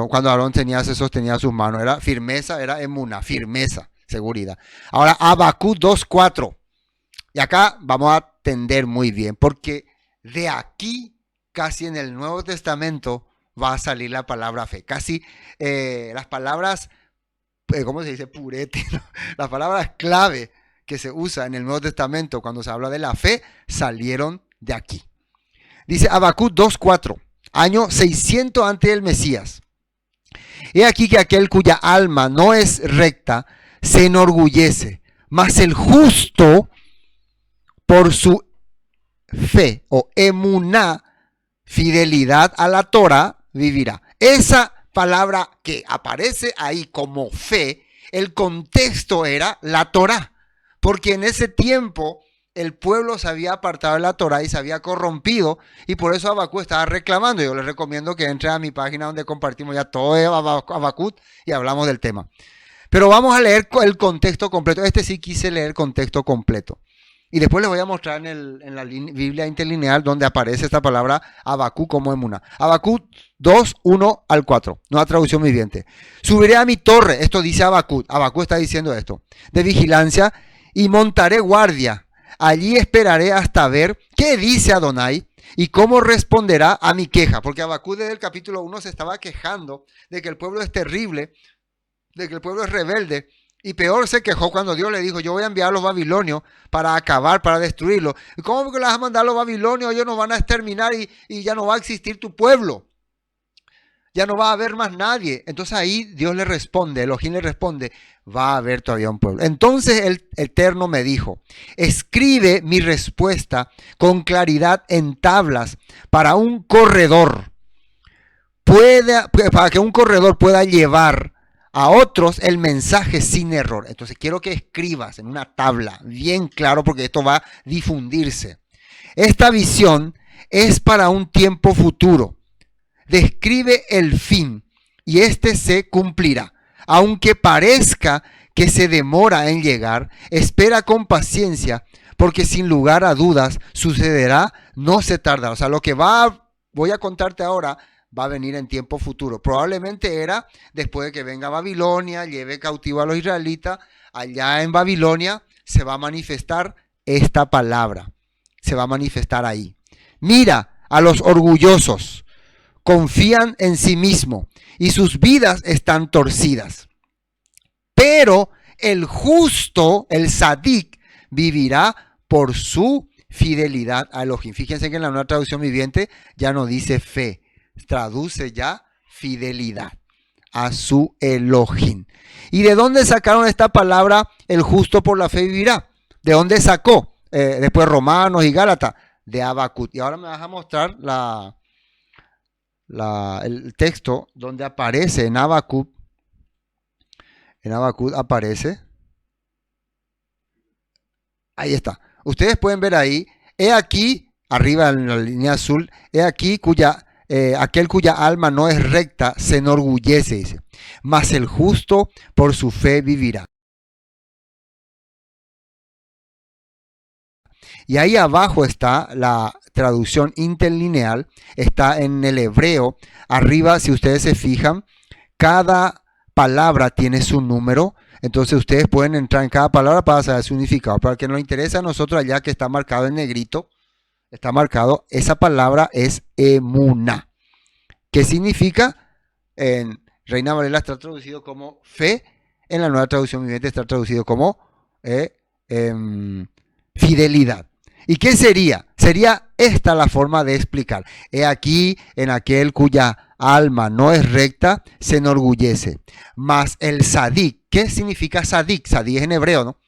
Cuando Aarón se sostenía sus manos. Era firmeza, era emuná, firmeza, seguridad. Ahora, Habacuc 2:4. Y acá vamos a atender muy bien, porque de aquí, casi en el Nuevo Testamento, va a salir la palabra fe. Casi las palabras, ¿cómo se dice? Purete, ¿no? Las palabras clave que se usa en el Nuevo Testamento cuando se habla de la fe, salieron de aquí. Dice Habacuc 2:4, año 600 antes del Mesías. He aquí que aquel cuya alma no es recta se enorgullece, mas el justo por su fe o emuná, fidelidad a la Torah, vivirá. Esa palabra que aparece ahí como fe, el contexto era la Torah, porque en ese tiempo el pueblo se había apartado de la Torah y se había corrompido, y por eso Habacuc estaba reclamando. Yo les recomiendo que entren a mi página donde compartimos ya todo de Habacuc y hablamos del tema. Pero vamos a leer el contexto completo. Este sí quise leer el contexto completo. Y después les voy a mostrar en la Biblia interlineal donde aparece esta palabra Habacuc como emuná. Habacuc 2:1-4, nueva traducción viviente. Subiré a mi torre, esto dice Habacuc. Habacuc está diciendo esto, de vigilancia, y montaré guardia. Allí esperaré hasta ver qué dice Adonai y cómo responderá a mi queja. Porque Habacuc desde el capítulo 1 se estaba quejando de que el pueblo es terrible, de que el pueblo es rebelde. Y peor se quejó cuando Dios le dijo, yo voy a enviar a los babilonios para acabar, para destruirlos. ¿Y cómo que le vas a mandar a los babilonios? Ellos nos van a exterminar y ya no va a existir tu pueblo. Ya no va a haber más nadie. Entonces ahí Dios le responde, Elohim le responde, va a haber todavía un pueblo. Entonces el Eterno me dijo, escribe mi respuesta con claridad en tablas para un corredor. Para que un corredor pueda llevar a otros el mensaje sin error. Entonces quiero que escribas en una tabla bien claro porque esto va a difundirse. Esta visión es para un tiempo futuro. Describe el fin y este se cumplirá. Aunque parezca que se demora en llegar, espera con paciencia porque sin lugar a dudas sucederá, no se tardará. O sea, lo que voy a contarte ahora va a venir en tiempo futuro. Probablemente era después de que venga Babilonia, lleve cautivo a los israelitas. Allá en Babilonia se va a manifestar esta palabra. Se va a manifestar ahí. Mira a los orgullosos. Confían en sí mismos y sus vidas están torcidas. Pero el justo, el Sadik, vivirá por su fidelidad a Elohim. Fíjense que en la nueva traducción viviente ya no dice fe. Traduce ya fidelidad a su Elohim. ¿Y de dónde sacaron esta palabra el justo por la fe vivirá? ¿De dónde sacó? Después Romanos y Gálatas, de Habacuc. Y ahora me vas a mostrar el texto donde aparece en Habacuc. En Habacuc aparece. Ahí está. Ustedes pueden ver ahí. He aquí, arriba en la línea azul, he aquí aquel cuya alma no es recta se enorgullece, dice, mas el justo por su fe vivirá. Y ahí abajo está la traducción interlineal, está en el hebreo. Arriba, si ustedes se fijan, cada palabra tiene su número. Entonces ustedes pueden entrar en cada palabra para saber su significado. Para que nos interesa a nosotros allá que está marcado en negrito, está marcado, esa palabra es emuná. ¿Qué significa? En Reina Valera está traducido como fe, en la nueva traducción viviente está traducido como fidelidad. ¿Y qué sería? Sería esta la forma de explicar. He aquí en aquel cuya alma no es recta, se enorgullece. Mas el sadik, ¿qué significa sadik? Sadik es en hebreo, ¿no?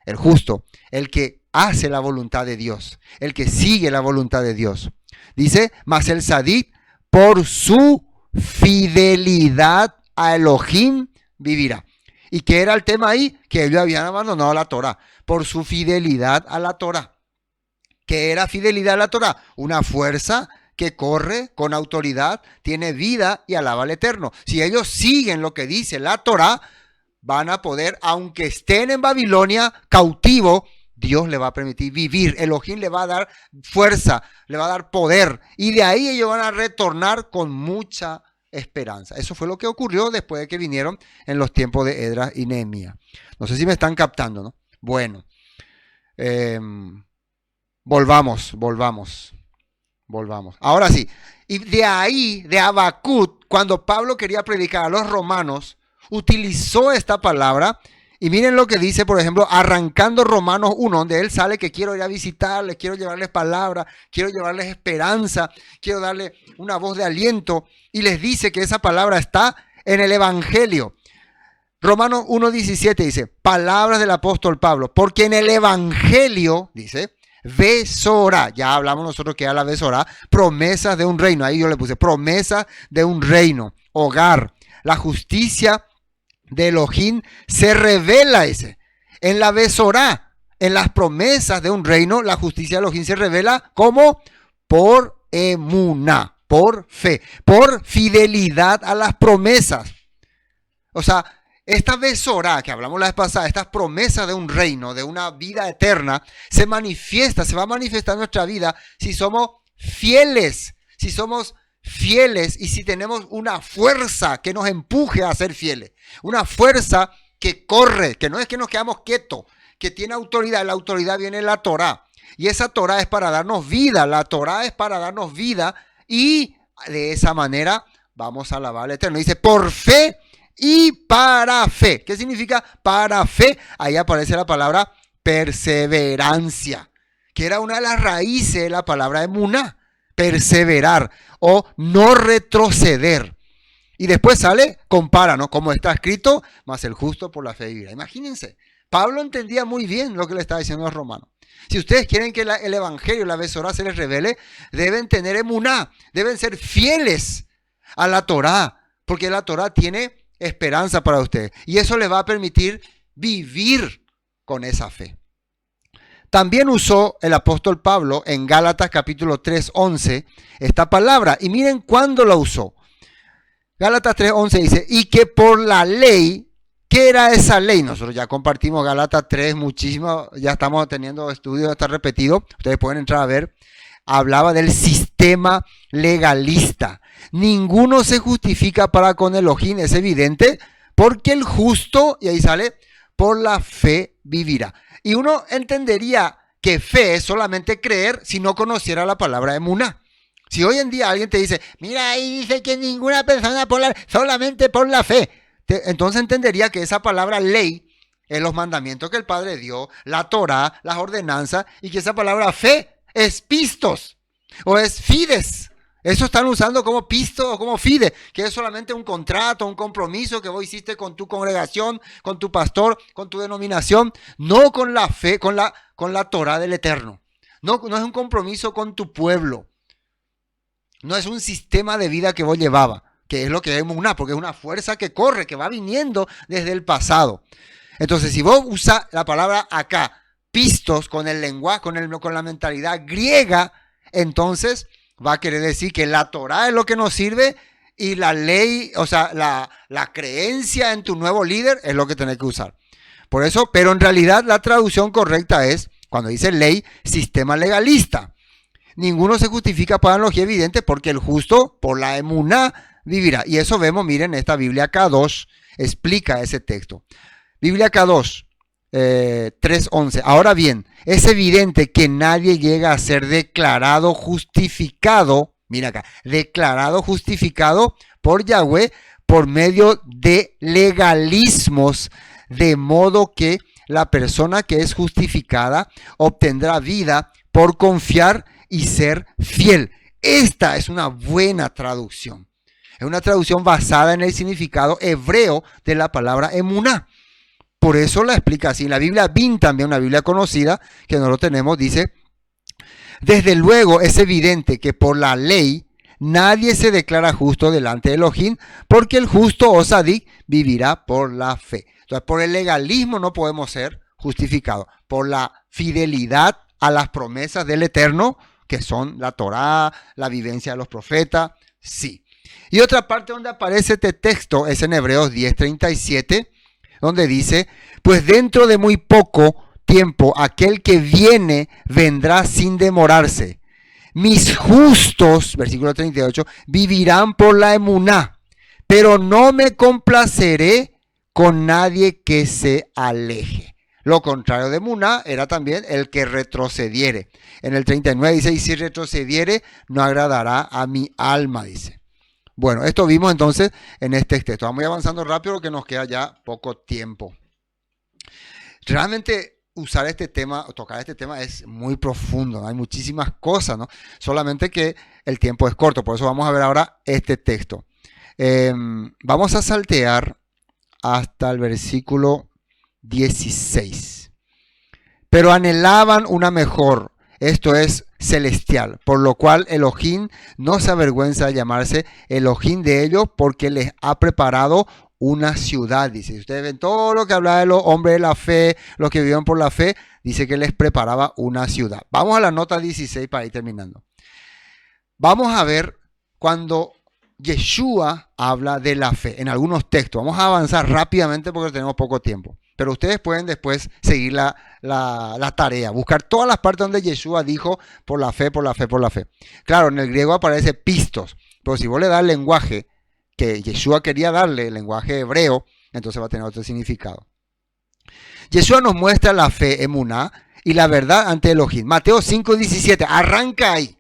El justo, el que hace la voluntad de Dios, el que sigue la voluntad de Dios. Dice, mas el sadik por su fidelidad a Elohim vivirá. ¿Y qué era el tema ahí? Que ellos habían abandonado la Torah. Por su fidelidad a la Torah. ¿Qué era fidelidad a la Torah? Una fuerza que corre con autoridad, tiene vida y alaba al Eterno. Si ellos siguen lo que dice la Torah, van a poder, aunque estén en Babilonia cautivos, Dios le va a permitir vivir. Elohim le va a dar fuerza, le va a dar poder. Y de ahí ellos van a retornar con mucha esperanza. Eso fue lo que ocurrió después de que vinieron en los tiempos de Esdras y Nehemías. No sé si me están captando, ¿no? Bueno, volvamos. Ahora sí. Y de ahí, de Habacuc, cuando Pablo quería predicar a los romanos, utilizó esta palabra. Y miren lo que dice, por ejemplo, arrancando Romanos 1, donde él sale que quiero ir a visitarles, quiero llevarles palabra, quiero llevarles esperanza, quiero darle una voz de aliento. Y les dice que esa palabra está en el Evangelio. Romanos 1:17 dice, palabras del apóstol Pablo, porque en el Evangelio, dice, Besorá, ya hablamos nosotros que era la Besorá, promesas de un reino, ahí yo le puse promesas de un reino, hogar, la justicia de Elohim se revela, ese, en la Besorá, en las promesas de un reino, la justicia de Elohim se revela como por emuná, por fe, por fidelidad a las promesas. O sea, esta Besorá que hablamos la vez pasada, estas promesas de un reino, de una vida eterna, se manifiesta, se va a manifestar en nuestra vida si somos fieles, y si tenemos una fuerza que nos empuje a ser fieles, una fuerza que corre, que no es que nos quedamos quietos, que tiene autoridad. La autoridad viene en la Torá, y esa Torá es para darnos vida, la Torá es para darnos vida, y de esa manera vamos a alabar al Eterno. Dice, por fe y para fe. ¿Qué significa para fe? Ahí aparece la palabra perseverancia, que era una de las raíces de la palabra emuná, perseverar o no retroceder. Y después sale, compara, ¿no? Como está escrito, mas el justo por la fe vivirá. Imagínense, Pablo entendía muy bien lo que le estaba diciendo a los romanos. Si ustedes quieren que el Evangelio, la Besorá se les revele, deben tener emuná, deben ser fieles a la Torá, porque la Torá tiene esperanza para ustedes. Y eso les va a permitir vivir con esa fe. También usó el apóstol Pablo en Gálatas capítulo 3:11 esta palabra. Y miren cuándo la usó. Gálatas 3:11 dice, y que por la ley, ¿qué era esa ley? Nosotros ya compartimos Gálatas 3 muchísimo, ya estamos teniendo estudios, está repetido. Ustedes pueden entrar a ver. Hablaba del sistema legalista. Ninguno se justifica para con Elohim, es evidente, porque el justo, y ahí sale, por la fe vivirá. Y uno entendería que fe es solamente creer si no conociera la palabra emuná. Si hoy en día alguien te dice, mira, ahí dice que ninguna persona solamente por la fe, entonces entendería que esa palabra ley es los mandamientos que el Padre dio, la Torá, las ordenanzas, y que esa palabra fe es pistos o es fides. Eso están usando como pisto o como fide, que es solamente un contrato, un compromiso que vos hiciste con tu congregación, con tu pastor, con tu denominación, no con la fe, con la Torá del Eterno. No es un compromiso con tu pueblo. No es un sistema de vida que vos llevabas, que es lo que es emuná, porque es una fuerza que corre, que va viniendo desde el pasado. Entonces, si vos usas la palabra acá, pistos, con el lenguaje, con la mentalidad griega, entonces va a querer decir que la Torá es lo que nos sirve y la ley, o sea, la creencia en tu nuevo líder es lo que tenés que usar. Por eso, pero en realidad la traducción correcta es, cuando dice ley, sistema legalista. Ninguno se justifica para analogía evidente porque el justo por la emuná vivirá. Y eso vemos, miren, esta Biblia K2 explica ese texto. Biblia K2. 3:11. Ahora bien, es evidente que nadie llega a ser declarado justificado, mira acá, declarado justificado por Yahweh por medio de legalismos, de modo que la persona que es justificada obtendrá vida por confiar y ser fiel. Esta es una buena traducción. Es una traducción basada en el significado hebreo de la palabra emuná. Por eso la explica así. En la Biblia BIN, también una Biblia conocida, que no lo tenemos, dice, desde luego es evidente que por la ley nadie se declara justo delante de Elohim, porque el justo o sadik vivirá por la fe. Entonces, por el legalismo no podemos ser justificados. Por la fidelidad a las promesas del Eterno, que son la Torá, la vivencia de los profetas, sí. Y otra parte donde aparece este texto es en Hebreos 10:37, donde dice, pues dentro de muy poco tiempo, aquel que viene vendrá sin demorarse. Mis justos, versículo 38, vivirán por la emuná, pero no me complaceré con nadie que se aleje. Lo contrario de emuná era también el que retrocediere. En el 39 dice, y si retrocediere, no agradará a mi alma, dice. Bueno, esto vimos entonces en este texto. Vamos avanzando rápido porque nos queda ya poco tiempo. Realmente usar este tema, tocar este tema es muy profundo, ¿no? Hay muchísimas cosas, ¿no? Solamente que el tiempo es corto, por eso vamos a ver ahora este texto. Vamos a saltear hasta el versículo 16. Pero anhelaban una mejor, esto es celestial, por lo cual Elohim no se avergüenza de llamarse Elohim de ellos, porque les ha preparado una ciudad, dice. Si ustedes ven todo lo que hablaba de los hombres de la fe, los que vivían por la fe, dice que les preparaba una ciudad. Vamos a la nota 16 para ir terminando. Vamos a ver cuando Yeshua habla de la fe en algunos textos. Vamos a avanzar rápidamente porque tenemos poco tiempo. Pero ustedes pueden después seguir la tarea, buscar todas las partes donde Yeshua dijo por la fe, por la fe, por la fe. Claro, en el griego aparece pistos, pero si vos le das el lenguaje que Yeshua quería darle, el lenguaje hebreo, entonces va a tener otro significado. Yeshua nos muestra la fe, emuná, y la verdad ante Elohim. Mateo 5:17, arranca ahí.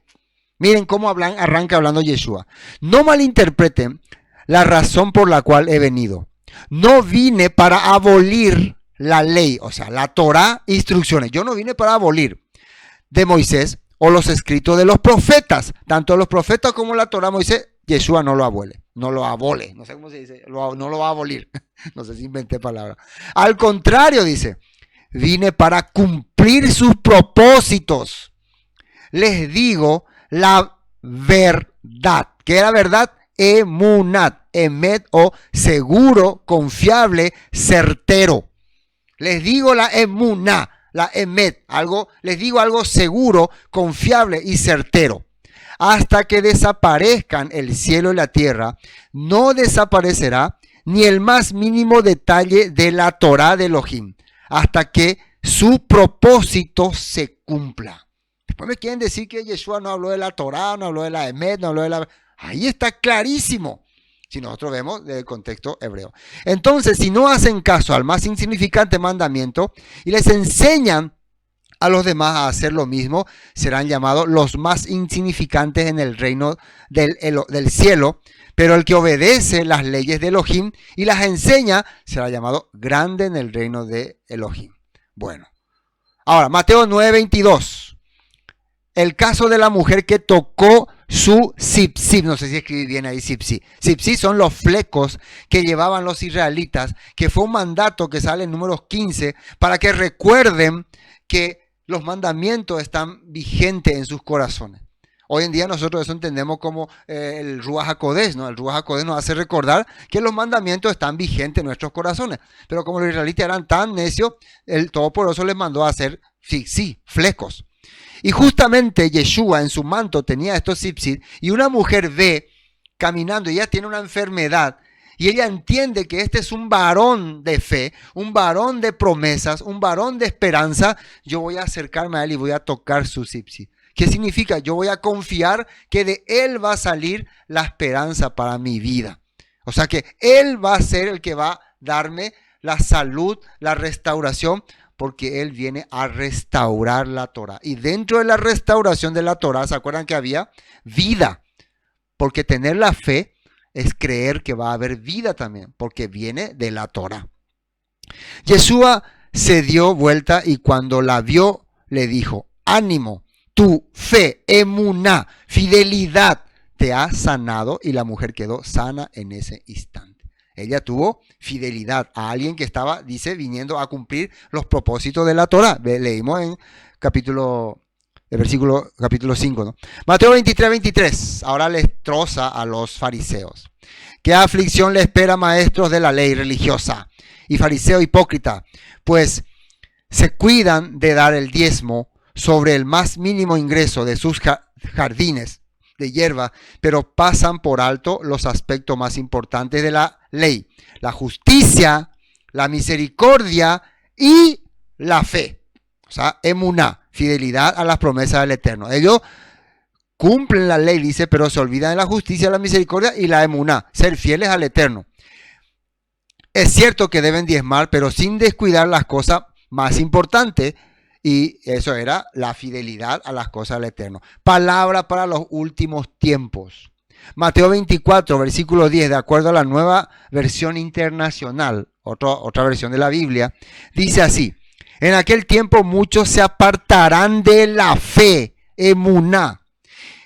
Miren cómo arranca hablando Yeshua. No malinterpreten la razón por la cual he venido. No vine para abolir la ley, o sea, la Torá, instrucciones. Yo no vine para abolir de Moisés o los escritos de los profetas. Tanto los profetas como la Torá, Moisés, Yeshua no lo abole. No lo abole. No sé cómo se dice. No lo va a abolir. No sé si inventé palabra. Al contrario, dice, vine para cumplir sus propósitos. Les digo la verdad. ¿Qué era verdad? Emunat, emet o seguro, confiable, certero. Les digo la emuná, la emet, les digo algo seguro, confiable y certero. Hasta que desaparezcan el cielo y la tierra, no desaparecerá ni el más mínimo detalle de la Torá de Elohim, hasta que su propósito se cumpla. Después me quieren decir que Yeshua no habló de la Torá, no habló de la emet, no habló de la... Ahí está clarísimo, si nosotros vemos del contexto hebreo. Entonces, si no hacen caso al más insignificante mandamiento y les enseñan a los demás a hacer lo mismo, serán llamados los más insignificantes en el reino del cielo. Pero el que obedece las leyes de Elohim y las enseña, será llamado grande en el reino de Elohim. Bueno, ahora, Mateo 9:22. El caso de la mujer que tocó su zipzip, no sé si escribí bien ahí zipzip. Zipzip son los flecos que llevaban los israelitas, que fue un mandato que sale en números 15, para que recuerden que los mandamientos están vigentes en sus corazones. Hoy en día nosotros eso entendemos como el Ruach HaKodesh, ¿no? El Ruach HaKodesh nos hace recordar que los mandamientos están vigentes en nuestros corazones. Pero como los israelitas eran tan necios, el Todopoderoso les mandó a hacer, sí, flecos. Y justamente Yeshua en su manto tenía estos zipzip y una mujer ve caminando y ella tiene una enfermedad y ella entiende que este es un varón de fe, un varón de promesas, un varón de esperanza. Yo voy a acercarme a él y voy a tocar su zipzip. ¿Qué significa? Yo voy a confiar que de él va a salir la esperanza para mi vida. O sea que él va a ser el que va a darme la salud, la restauración, porque él viene a restaurar la Torá. Y dentro de la restauración de la Torá, ¿se acuerdan que había vida? Porque tener la fe es creer que va a haber vida también, porque viene de la Torá. Yeshua se dio vuelta y cuando la vio, le dijo, ánimo, tu fe, emuná, fidelidad, te ha sanado. Y la mujer quedó sana en ese instante. Ella tuvo fidelidad a alguien que estaba, dice, viniendo a cumplir los propósitos de la Torá. Leímos en capítulo 5, ¿no? Mateo 23:23. Ahora les troza a los fariseos. ¿Qué aflicción le espera, maestros de la ley religiosa y fariseos hipócritas? Pues se cuidan de dar el diezmo sobre el más mínimo ingreso de sus jardines de hierba, pero pasan por alto los aspectos más importantes de la ley: la justicia, la misericordia y la fe. sea, emuná, fidelidad a las promesas del Eterno. Ellos cumplen la ley, dice, pero se olvidan de la justicia, la misericordia y la emuná, ser fieles al Eterno. Es cierto que deben diezmar, pero sin descuidar las cosas más importantes, y eso era la fidelidad a las cosas del Eterno. Palabra para los últimos tiempos. Mateo 24, versículo 10, de acuerdo a la nueva versión internacional, otra versión de la Biblia, dice así: en aquel tiempo muchos se apartarán de la fe, emuná.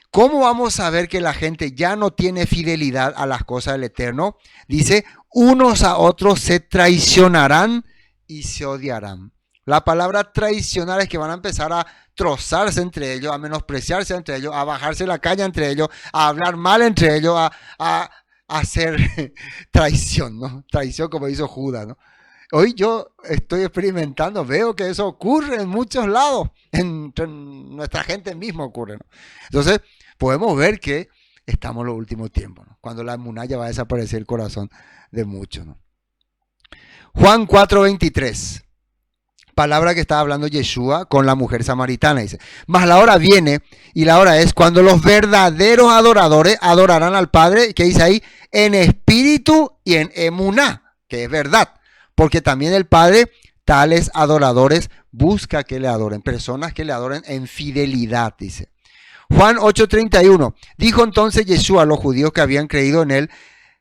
¿Cómo vamos a ver que la gente ya no tiene fidelidad a las cosas del Eterno? Dice, unos a otros se traicionarán y se odiarán. La palabra traicionar es que van a empezar a trozarse entre ellos, a menospreciarse entre ellos, a bajarse la calle entre ellos, a hablar mal entre ellos, a hacer traición, ¿no? Traición como hizo Judas, ¿no? Hoy yo estoy experimentando, veo que eso ocurre en muchos lados, entre nuestra gente misma ocurre, ¿no? Entonces, podemos ver que estamos en los últimos tiempos, ¿no? Cuando la emuná ya va a desaparecer el corazón de muchos, ¿no? Juan 4:23. Palabra que estaba hablando Yeshua con la mujer samaritana, dice: mas la hora viene, y la hora es cuando los verdaderos adoradores adorarán al Padre, que dice ahí, en espíritu y en emuná, que es verdad, porque también el Padre tales adoradores busca que le adoren, personas que le adoren en fidelidad, dice. Juan 8:31, dijo entonces Yeshua a los judíos que habían creído en él: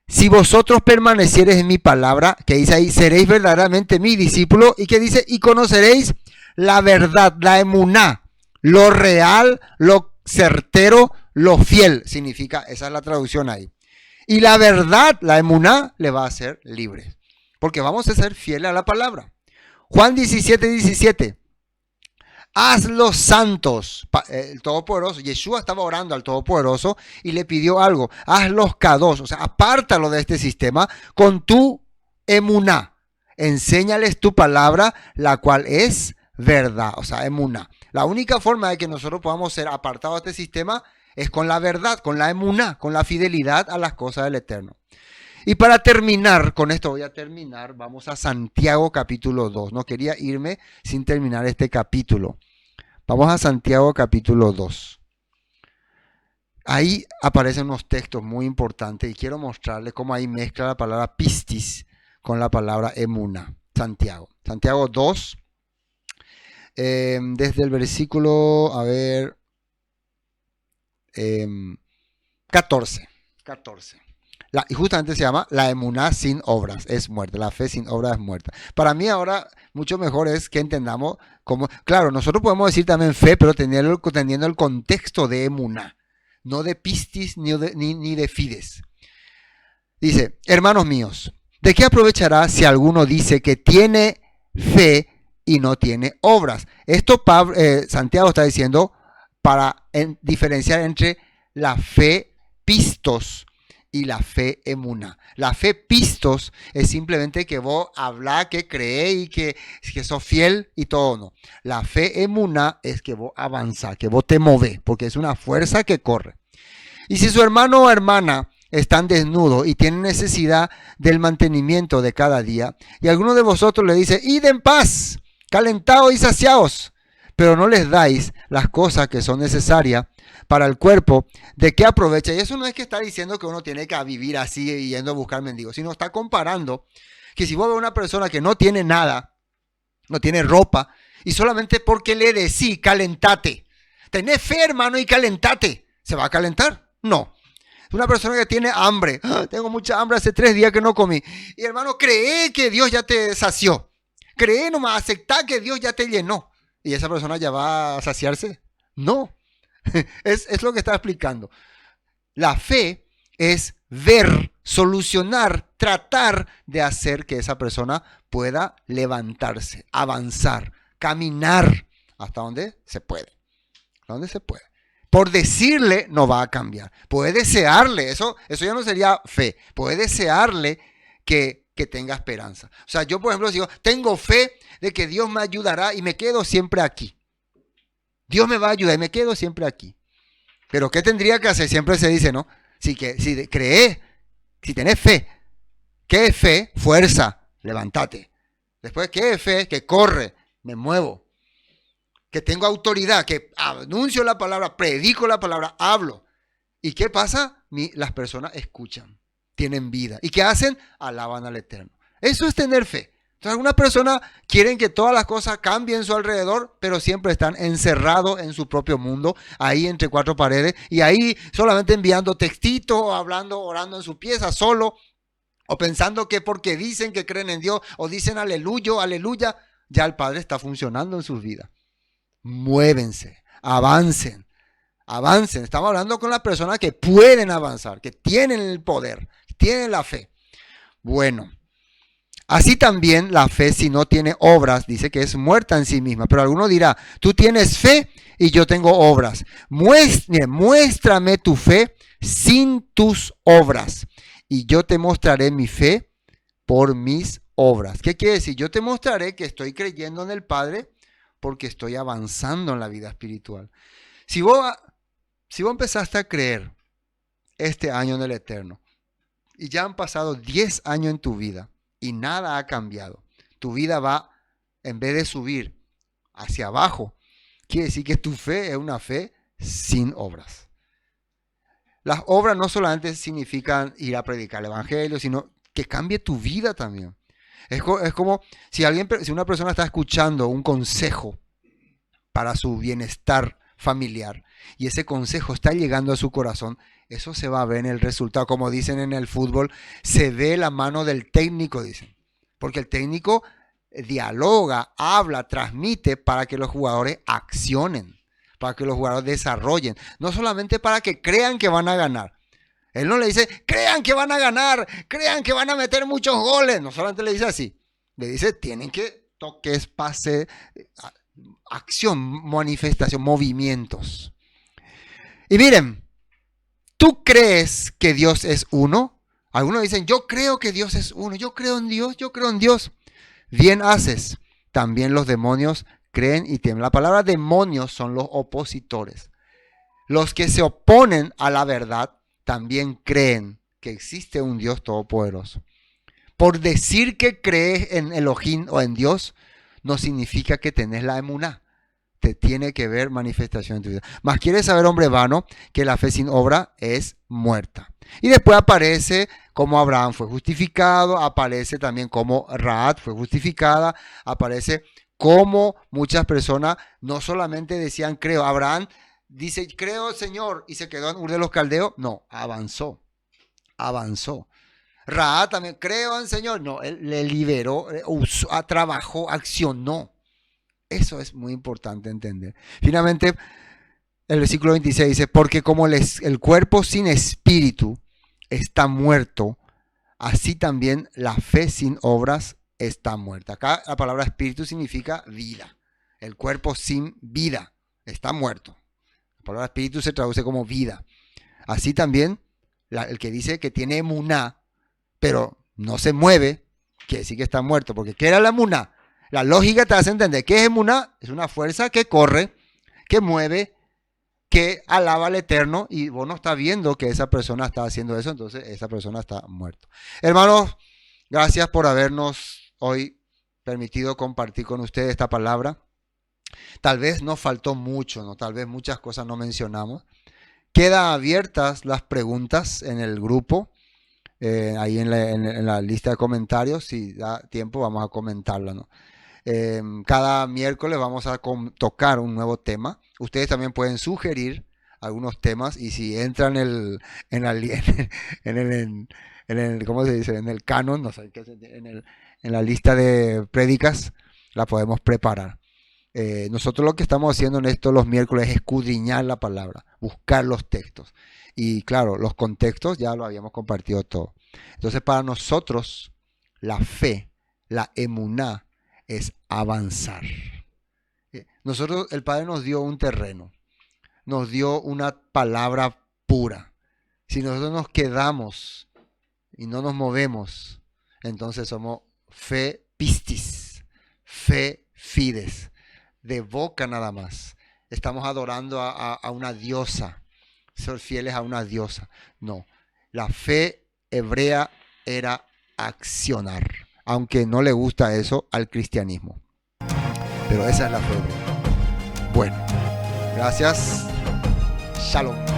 si vosotros permaneciereis en mi palabra, que dice ahí, seréis verdaderamente mis discípulos, y que dice, y conoceréis la verdad, la emuná, lo real, lo certero, lo fiel, significa, esa es la traducción ahí. Y la verdad, la emuná, le va a hacer libre, porque vamos a ser fieles a la palabra. Juan 17:17. Hazlos santos, el Todopoderoso. Yeshua estaba orando al Todopoderoso y le pidió algo. Hazlos kadosh, o sea, apártalo de este sistema con tu emuná. Enséñales tu palabra, la cual es verdad, o sea, emuná. La única forma de que nosotros podamos ser apartados de este sistema es con la verdad, con la emuná, con la fidelidad a las cosas del Eterno. Y para terminar, con esto voy a terminar, vamos a Santiago capítulo 2. No quería irme sin terminar este capítulo. Vamos a Santiago capítulo 2. Ahí aparecen unos textos muy importantes y quiero mostrarles cómo ahí mezcla la palabra pistis con la palabra emuna. Santiago 2, desde el versículo, 14. Y justamente se llama la emuná sin obras, es muerta. La fe sin obras es muerta. Para mí ahora mucho mejor es que entendamos cómo, claro, nosotros podemos decir también fe, pero teniendo el contexto de emuná, no de pistis ni de fides. Dice, hermanos míos, ¿de qué aprovechará si alguno dice que tiene fe y no tiene obras? Esto Santiago está diciendo para diferenciar entre la fe pistos y la fe emuná. La fe pistos es simplemente que vos hablás, que creés y que sos fiel y todo, no. La fe emuná es que vos avanzás, que vos te movés, porque es una fuerza que corre. Y si su hermano o hermana están desnudos y tienen necesidad del mantenimiento de cada día, y alguno de vosotros le dice, id en paz, calentaos y saciaos, pero no les dais las cosas que son necesarias para el cuerpo, ¿de qué aprovecha? Y eso no es que está diciendo que uno tiene que vivir así yendo a buscar mendigos, sino está comparando que si vos ves a una persona que no tiene nada, no tiene ropa, y solamente porque le decís, calentate, tenés fe, hermano, y calentate, ¿se va a calentar? No. Es una persona que tiene hambre, tengo mucha hambre, hace 3 días que no comí, y hermano, cree que Dios ya te sació, cree nomás, aceptá que Dios ya te llenó, y esa persona ya va a saciarse. No. Es lo que está explicando. La fe es ver, solucionar, tratar de hacer que esa persona pueda levantarse, avanzar, caminar hasta donde se puede. Hasta donde se puede. Por decirle no va a cambiar. Puede desearle, eso ya no sería fe. Puede desearle que tenga esperanza. O sea, yo por ejemplo digo, tengo fe de que Dios me ayudará y me quedo siempre aquí. Dios me va a ayudar y me quedo siempre aquí. Pero ¿qué tendría que hacer? Siempre se dice, ¿no? Si crees, si tenés fe. ¿Qué es fe? Fuerza, levántate. Después, ¿qué es fe? Que corre, me muevo. que tengo autoridad, que anuncio la palabra, predico la palabra, hablo. ¿Y qué pasa? Las personas escuchan, tienen vida. ¿Y qué hacen? Alaban al Eterno. Eso es tener fe. Entonces, algunas personas quieren que todas las cosas cambien a su alrededor, pero siempre están encerrados en su propio mundo, ahí entre cuatro paredes, y ahí solamente enviando textitos, hablando, orando en su pieza, solo, o pensando que porque dicen que creen en Dios, o dicen aleluya, aleluya, ya el Padre está funcionando en sus vidas. Muévense, avancen, avancen. Estamos hablando con las personas que pueden avanzar, que tienen el poder, tienen la fe. Bueno, así también la fe, si no tiene obras, dice que es muerta en sí misma. Pero alguno dirá, tú tienes fe y yo tengo obras. Muéstrame tu fe sin tus obras y yo te mostraré mi fe por mis obras. ¿Qué quiere decir? Yo te mostraré que estoy creyendo en el Padre porque estoy avanzando en la vida espiritual. Si vos empezaste a creer este año en el Eterno y ya han pasado 10 años en tu vida y nada ha cambiado, tu vida va, en vez de subir hacia abajo, quiere decir que tu fe es una fe sin obras. Las obras no solamente significan ir a predicar el evangelio, sino que cambie tu vida también. Es como si una persona está escuchando un consejo para su bienestar familiar y ese consejo está llegando a su corazón, eso se va a ver en el resultado. Como dicen en el fútbol, se ve la mano del técnico, dicen. Porque el técnico dialoga, habla, transmite para que los jugadores accionen, para que los jugadores desarrollen, no solamente para que crean que van a ganar. Él no le dice, crean que van a ganar, crean que van a meter muchos goles. No solamente le dice así, le dice, tienen que toques, pase, acción, manifestación, movimientos. Y miren, ¿tú crees que Dios es uno? Algunos dicen, yo creo que Dios es uno, yo creo en Dios, yo creo en Dios. Bien haces. También los demonios creen y temen. La palabra demonios son los opositores. Los que se oponen a la verdad también creen que existe un Dios todopoderoso. Por decir que crees en Elohim o en Dios, no significa que tenés la emuná. Te tiene que ver manifestación en tu vida. Mas quieres saber, hombre vano, que la fe sin obra es muerta. Y después aparece como Abraham fue justificado, aparece también como Rahab fue justificada, aparece como muchas personas no solamente decían creo. Abraham dice creo Señor y se quedó en Ur de los Caldeos. No, avanzó. Rahab también creo en Señor. No, él le liberó, trabajó, accionó. Eso es muy importante entender. Finalmente, el versículo 26 dice, porque como el cuerpo sin espíritu está muerto, así también la fe sin obras está muerta. Acá la palabra espíritu significa vida. El cuerpo sin vida está muerto. La palabra espíritu se traduce como vida. Así también el que dice que tiene emuná, pero no se mueve, quiere decir que está muerto. Porque ¿qué era la emuná? La lógica te hace entender que es emuná, es una fuerza que corre, que mueve, que alaba al Eterno y vos no estás viendo que esa persona está haciendo eso, entonces esa persona está muerta. Hermanos, gracias por habernos hoy permitido compartir con ustedes esta palabra. Tal vez nos faltó mucho, ¿no? Tal vez muchas cosas no mencionamos. Quedan abiertas las preguntas en el grupo, ahí en la lista de comentarios. Si da tiempo vamos a comentarla, ¿no? Cada miércoles vamos a tocar un nuevo tema. Ustedes también pueden sugerir algunos temas y si entran en el ¿cómo se dice? En el canon, no sé qué es, en la lista de prédicas, la podemos preparar. Nosotros lo que estamos haciendo en esto los miércoles es escudriñar la palabra, buscar los textos. Y claro, los contextos ya lo habíamos compartido todo. Entonces para nosotros la fe, la emuná, es avanzar. Nosotros, el Padre nos dio un terreno, nos dio una palabra pura. Si nosotros nos quedamos y no nos movemos, entonces somos fe pistis, fe fides, de boca nada más. Estamos adorando a una diosa, ser fieles a una diosa. No, la fe hebrea era accionar, aunque no le gusta eso al cristianismo. Pero esa es la fe hebrea. Bueno, gracias. Shalom.